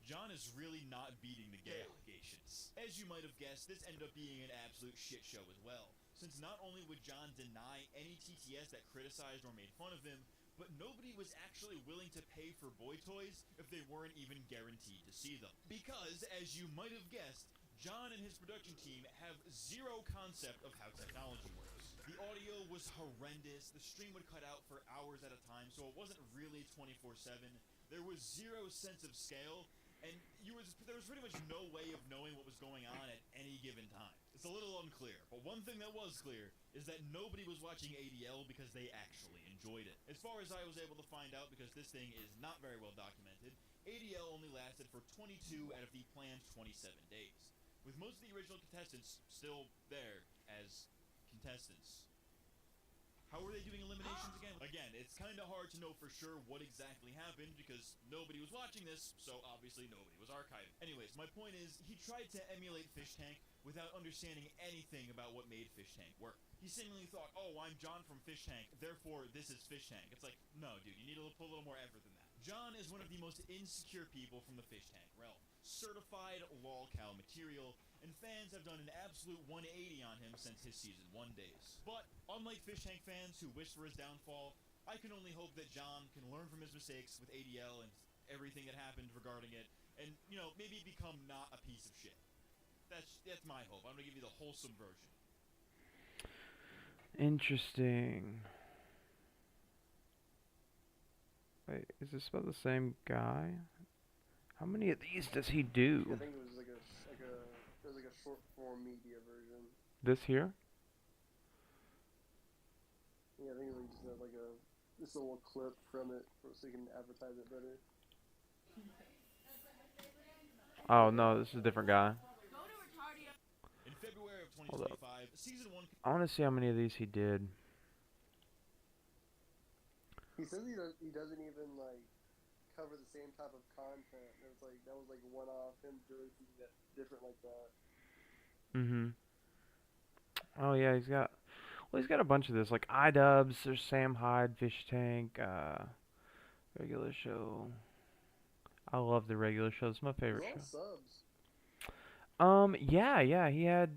John is really not beating the gay allegations. As you might have guessed, this ended up being an absolute shit show as well, since not only would John deny any TTS that criticized or made fun of him, but nobody was actually willing to pay for boy toys if they weren't even guaranteed to see them. Because, as you might have guessed, John and his production team have zero concept of how technology works. The audio was horrendous, the stream would cut out for hours at a time, so it wasn't really 24/7. There was zero sense of scale, and there was pretty much no way of knowing what was going on at any given time. It's a little unclear, but one thing that was clear is that nobody was watching ADL because they actually enjoyed it. As far as I was able to find out, because this thing is not very well documented, ADL only lasted for 22 out of the planned 27 days, with most of the original contestants still there as contestants. How were they doing eliminations again? Again, it's kind of hard to know for sure what exactly happened because nobody was watching this, so obviously nobody was archiving. Anyways, my point is, he tried to emulate Fish Tank without understanding anything about what made Fish Tank work. He seemingly thought, oh, I'm John from Fish Tank, therefore this is Fish Tank. It's like, no, dude, you need to put a little more effort than that. John is one of the most insecure people from the Fish Tank realm. Certified lolcow material, and fans have done an absolute 180 on him since his Season 1 days. But, unlike Fish Tank fans who wish for his downfall, I can only hope that John can learn from his mistakes with ADL and everything that happened regarding it, and, you know, maybe become not a piece of shit. That's my hope. I'm gonna give you the wholesome version. Interesting. Wait, is this about the same guy? How many of these does he I do? think it was like a short form media version. This here? Yeah, I think it was just a little clip from it so you can advertise it better. Oh no, this is a different guy. In February of Hold up. 2025, Season 1... I want to see how many of these he did. He says he doesn't even like cover the same type of content. That was like one off him doing something that different like that. Mm-hmm. Oh yeah, he's got a bunch of this, like iDubbbz, there's Sam Hyde, Fish Tank, regular show. I love the regular show. It's my favorite They're all show. subs. Yeah, he had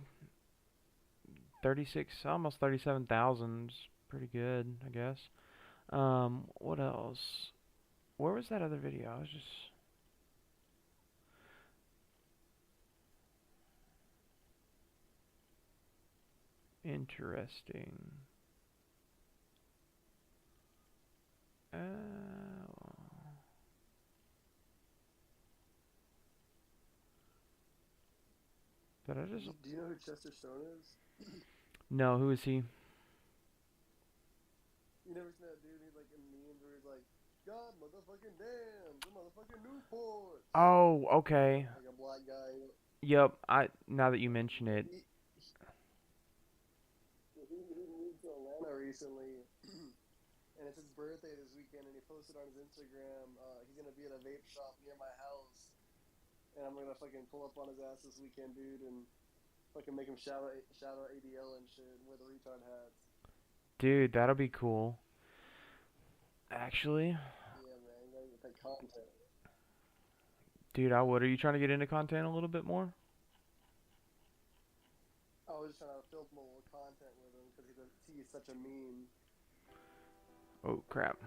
36, almost 37,000. Pretty good, I guess. What else? Where was that other video? Interesting. Uh, but I just Do you know who Chester Stone is? no. Who is he? You never seen that dude? He's like in memes where he's like, God motherfucking damn, the motherfucking Newports. Oh, okay. Like a black guy. Yep. I now that you mention it, He moved to Atlanta recently, and it's his birthday this weekend, and he posted on his Instagram, he's gonna be at a vape shop near my house, and I'm gonna fucking pull up on his ass this weekend, dude, and fucking make him shout out ADL and shit, and wear the retard hats. dude, that'll be cool. Actually, Yeah, man, you gotta get that content. dude, I would. Are you trying to get into content a little bit more? I was just trying to film a little content with him because he's such a meme. Oh crap.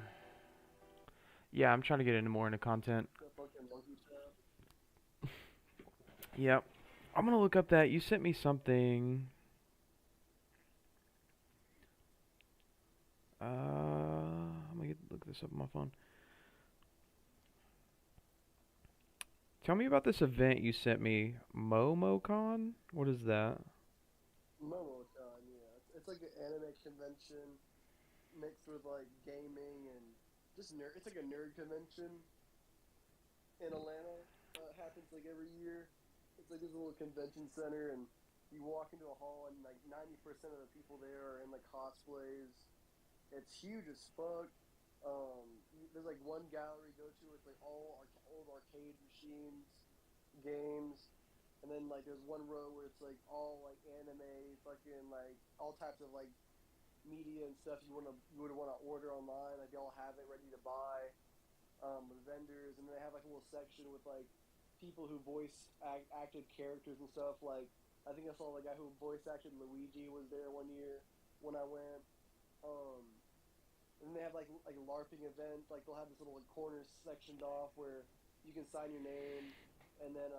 Yeah, I'm trying to get into more into content. The fucking monkey trap. Yep. I'm gonna look up that. You sent me something. I'm gonna look this up on my phone. Tell me about this event you sent me. MomoCon? What is that? MomoCon, yeah. It's like an anime convention mixed with like gaming and just nerd. It's like a nerd convention in Atlanta. Happens like every year. It's like this little convention center, and you walk into a hall, and like 90% of the people there are in like cosplays. It's huge as fuck. There's like one gallery you go to with like all old arcade machines, games, and then like there's one row where it's like all like anime, fucking like all types of like media and stuff you would want to order online. Like they all have it ready to buy. With vendors, and they have like a little section with like people who acted characters and stuff. Like I think I saw the guy who voice acted Luigi was there one year when I went. And then they have like a LARPing event. Like they'll have this little like corner sectioned off where you can sign your name, and then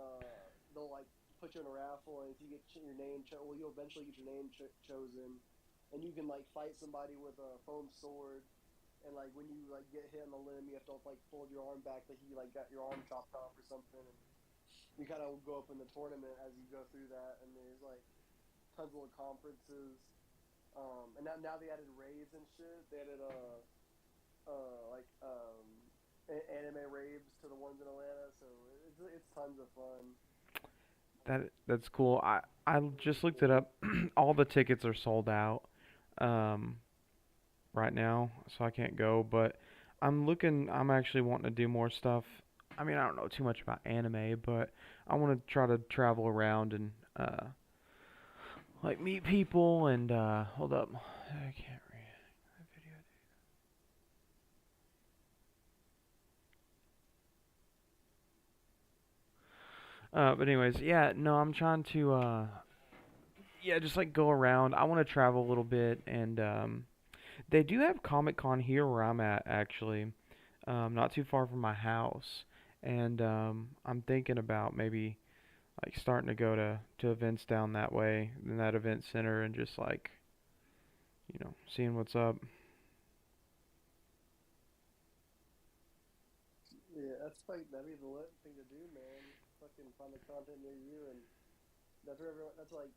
they'll like put you in a raffle, and if you get your name, you'll eventually get your name chosen, and you can like fight somebody with a foam sword. And like when you like get hit on the limb, you have to like fold your arm back like you like got your arm chopped off or something. And you kind of go up in the tournament as you go through that. And there's like tons of little conferences. And now they added raves and shit. They added anime raves to the ones in Atlanta. So it's tons of fun. That's cool. I just looked it up. All the tickets are sold out. Right now, so I can't go, but I'm actually wanting to do more stuff. I mean, I don't know too much about anime, but I want to try to travel around and like meet people and hold up. I can't read that video. But anyways, yeah, no, I'm trying to yeah, just like go around. I want to travel a little bit and they do have Comic Con here where I'm at, actually, not too far from my house, and I'm thinking about maybe like starting to go to events down that way in that event center and just like seeing what's up. Yeah, that'd be the lit thing to do, man. Fucking find the content near you, and that's where everyone. That's like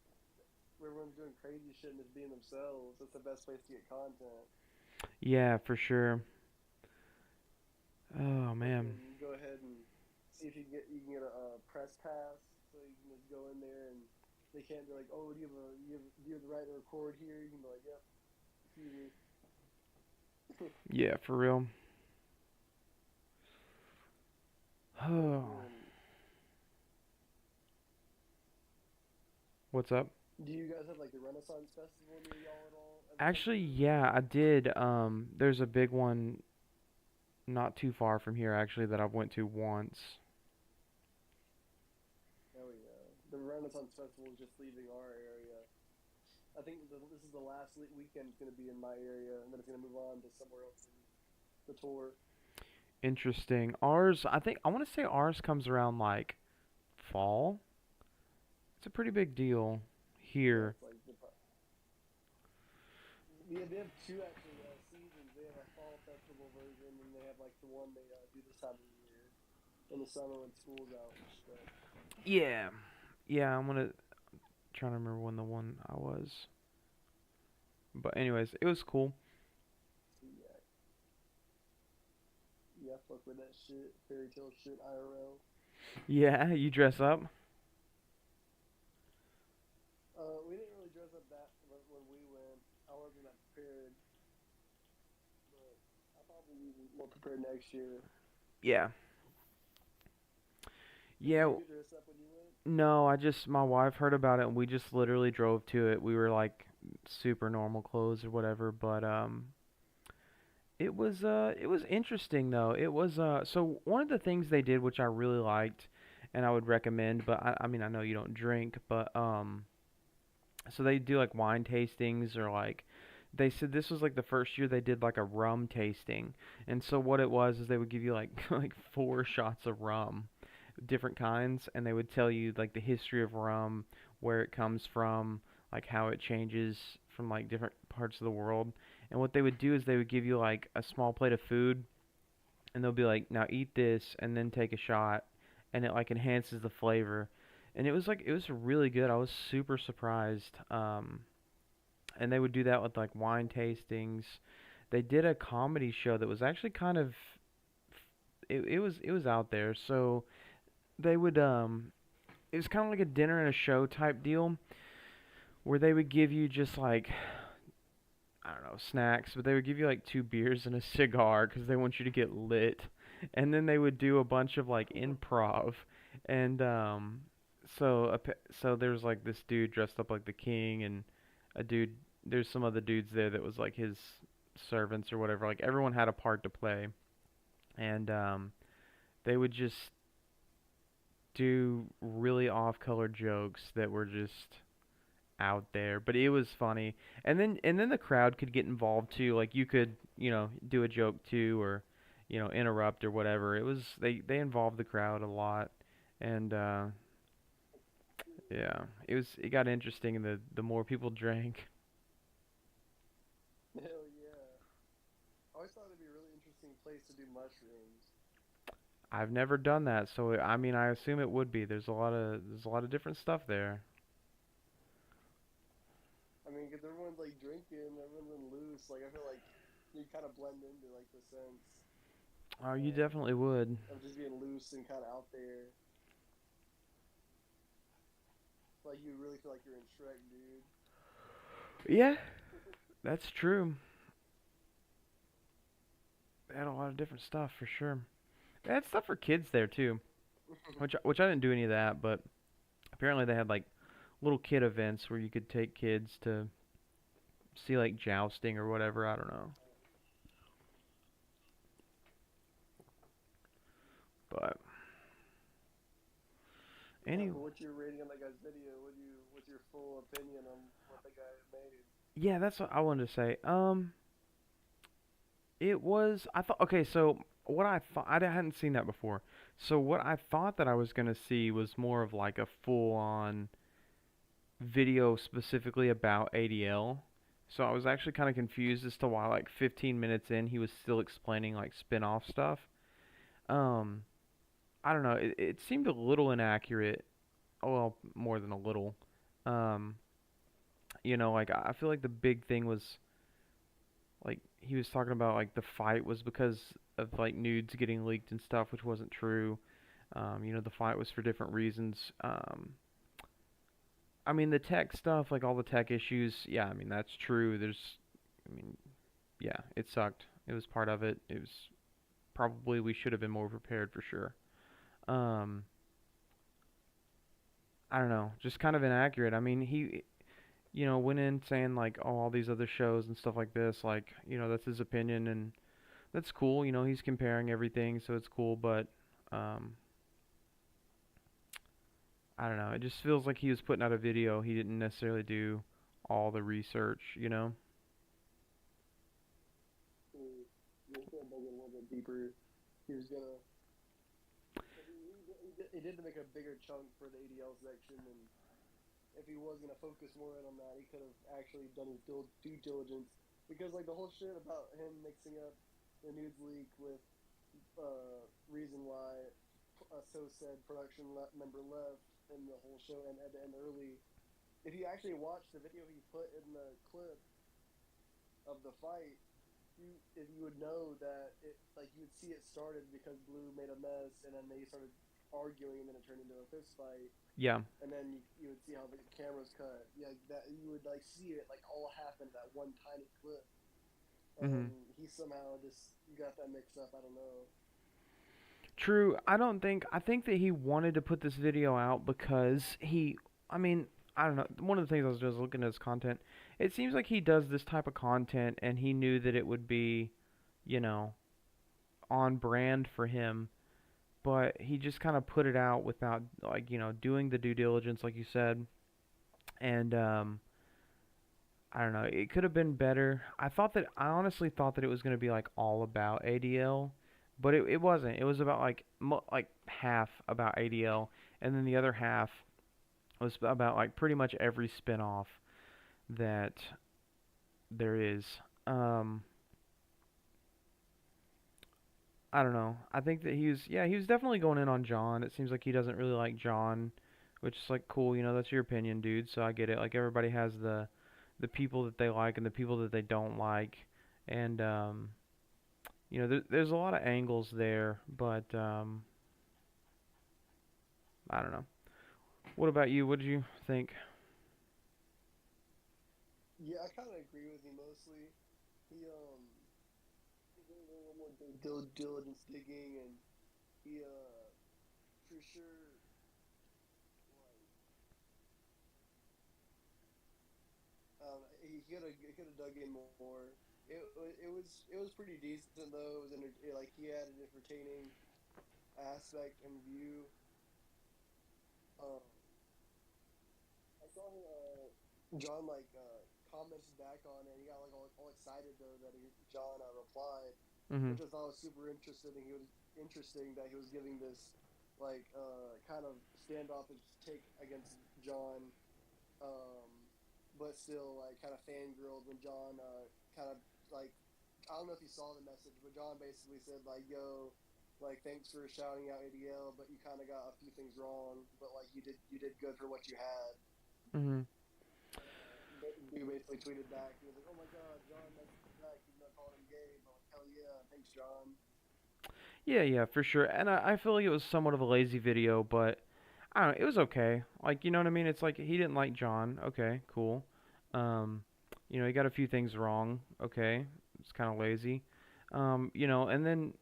where everyone's doing crazy shit and just being themselves. That's the best place to get content. Yeah, for sure. Oh man. You go ahead and see if you can get a press pass, so you can just go in there and they can't be like, oh, do you have the right to record here? You can be like, yep, excuse me. Yeah, for real. Oh. What's up? Do you guys have like the Renaissance Festival near y'all at all? Actually, yeah, I did. There's a big one not too far from here actually that I've went to once. Oh yeah, the Renaissance Festival is just leaving our area. I think this is the last weekend it's going to be in my area, and then it's going to move on to somewhere else in the tour. Interesting. Ours, I want to say ours comes around like fall. It's a pretty big deal Yeah, here. it's like Yeah, they have two actually seasons. They have a fall festival version, and they have like the one they do this time of year in the summer when school's out and stuff. Yeah, yeah. I'm gonna trying to remember when the one I was. But anyways, it was cool. Yeah, yeah, I fuck with that shit, fairy tale shit, IRL. Yeah, you dress up. We didn't really dress up that when we went. I wasn't that prepared, but I'll probably be more prepared next year. Yeah. Did Yeah. you get dressed up when you went? No, my wife heard about it and we just literally drove to it. We were like super normal clothes or whatever, but it was interesting though. It was so one of the things they did which I really liked and I would recommend, but I mean I know you don't drink, but so they do like wine tastings or like they said this was like the first year they did like a rum tasting. And so what it was is they would give you like like 4 shots of rum, different kinds, and they would tell you like the history of rum, where it comes from, like how it changes from like different parts of the world. And what they would do is they would give you like a small plate of food and they'll be like, "Now eat this and then take a shot." And it like enhances the flavor. And it was really good. I was super surprised. And they would do that with like wine tastings. They did a comedy show that was actually kind of it was out there. So they would it was kind of like a dinner and a show type deal where they would give you just like I don't know, snacks, but they would give you like 2 beers and a cigar because they want you to get lit. And then they would do a bunch of like improv. And so there's like this dude dressed up like the king and a dude there's some other dudes there that was like his servants or whatever. Like everyone had a part to play. And they would just do really off-color jokes that were just out there, but it was funny. And then the crowd could get involved too. Like you could, do a joke too or interrupt or whatever. It was they involved the crowd a lot. And yeah, it got interesting the more people drank. Hell yeah! I always thought it'd be a really interesting place to do mushrooms. I've never done that, so I mean I assume it would be. There's a lot of different stuff there. I mean, 'cause everyone's like drinking, everyone's in loose. Like I feel like you kind of blend into like the sense Oh, you definitely would. of just being loose and kind of out there. Like you really feel like you're in Shrek, dude. Yeah, that's true. They had a lot of different stuff for sure. They had stuff for kids there too, which I didn't do any of that, but apparently they had like little kid events where you could take kids to see like jousting or whatever. I don't know, but Yeah, any but what's your rating on that guy's video? What's your full opinion on what that guy made? yeah, that's what I wanted to say. It was I thought okay, so what I thought I hadn't seen that before. So what I thought that I was gonna see was more of like a full on video specifically about ADL. So I was actually kind of confused as to why like 15 minutes in he was still explaining like spin-off stuff. Um I don't know, it seemed a little inaccurate. Well, more than a little. Um like I feel like the big thing was like he was talking about like the fight was because of like nudes getting leaked and stuff, which wasn't true. The fight was for different reasons. I mean, the tech stuff, like all the tech issues, yeah, I mean, that's true. I mean, yeah, it sucked. It was part of it. It was probably we should have been more prepared for sure. Um, I don't know, just kind of inaccurate. I mean, he, went in saying like, oh, all these other shows and stuff like this, like, that's his opinion and that's cool. He's comparing everything, so it's cool, but, um, I don't know. It just feels like he was putting out a video. He didn't necessarily do all the research. You're gonna dig a little bit deeper. He was gonna. He did make a bigger chunk for the ADL section, and if he was gonna focus more in on that, he could have actually done his due diligence because like the whole shit about him mixing up the nudes leak with reason why so said member left and the whole show and had to end early. If you actually watch the video he put in the clip of the fight, you if you would know that it like you would see it started because Blue made a mess and then they started arguing and then it turned into a fist fight Yeah. and then you would see how the cameras cut. Yeah, that you would like see it like all happen that one tiny clip, Mhm. and he somehow just got that mixed up. I don't know. True. I think that he wanted to put this video out because I mean, I don't know. One of the things I was just looking at his content. It seems like he does this type of content and he knew that it would be, you know, on brand for him, but he just kind of put it out without like, doing the due diligence like you said. And I don't know. It could have been better. I honestly thought that it was going to be like all about ADL, but it wasn't. It was about like like half about ADL, and then the other half was about like pretty much every spin-off that there is. Um, I don't know. I think that he was definitely going in on John. It seems like he doesn't really like John, which is like cool, that's your opinion, dude. So I get it. Like everybody has the people that they like and the people that they don't like. And there's a lot of angles there, but I don't know. What about you? What did you think? Yeah, I kind of agree with you mostly. He did a little more diligence digging, and he for sure like he could have dug in more. It was pretty decent though. Like he had an entertaining aspect and view. Um, I saw John commented back on it. He got like all excited though that John replied, Mhm. which I thought was super interesting. He was interesting that he was giving this kind of standoffish take against John, um, but still like kind of fangirled when John kind of like I don't know if you saw the message, but John basically said like, "Yo, like thanks for shouting out ADL, but you kind of got a few things wrong, but like you did good for what you had." Mhm. He basically tweeted back. He was like, "Oh my God, John messaged back. Even though I called him gay, but like hell yeah, thanks, John." Yeah, yeah, for sure. And I feel like it was somewhat of a lazy video, but I don't know, it was okay. Like, you know what I mean? It's like he didn't like John. Okay, cool. Um, he got a few things wrong. Okay, it's kind of lazy. And then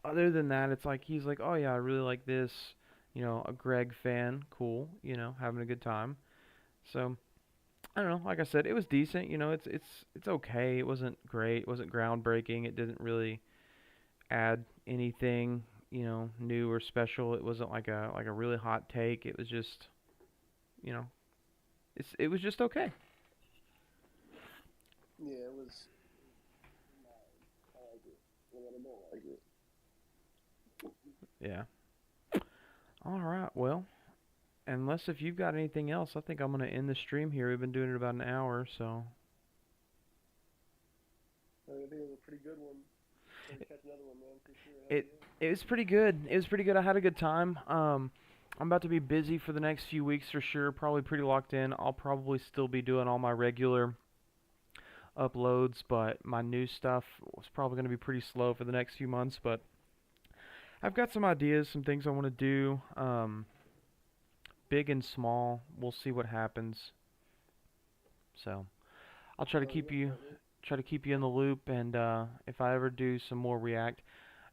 other than that, it's like he's like, "Oh yeah, I really like this." A Greg fan, cool. Having a good time. So I don't know. Like I said, it was decent. It's okay. It wasn't great. It wasn't groundbreaking. It didn't really add anything, new or special. It wasn't like a really hot take. It was just, you know, it was just okay. Yeah, it was. I like it. But I don't like it. Yeah. All right. Well, unless if you've got anything else, I think I'm gonna end the stream here. We've been doing it about an hour, so I think it was a pretty good one. Maybe catch another one, man, for sure. Hell it yeah. it was pretty good. It was pretty good. I had a good time. I'm about to be busy for the next few weeks for sure. Probably pretty locked in. I'll probably still be doing all my regular uploads, but my new stuff was probably going to be pretty slow for the next few months. But I've got some ideas, some things I want to do, big and small. We'll see what happens. So I'll try to Hell keep yeah, you partner. in the loop, and if I ever do some more React,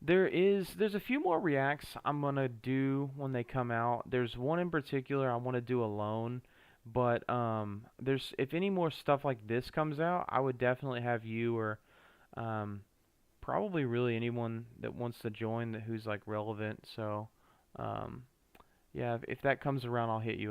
there's a few more Reacts I'm gonna do when they come out. There's one in particular I want to do alone, but there's if any more stuff like this comes out, I would definitely have you or um, probably really anyone that wants to join who's like relevant. So, um, yeah, if that comes around, I'll hit you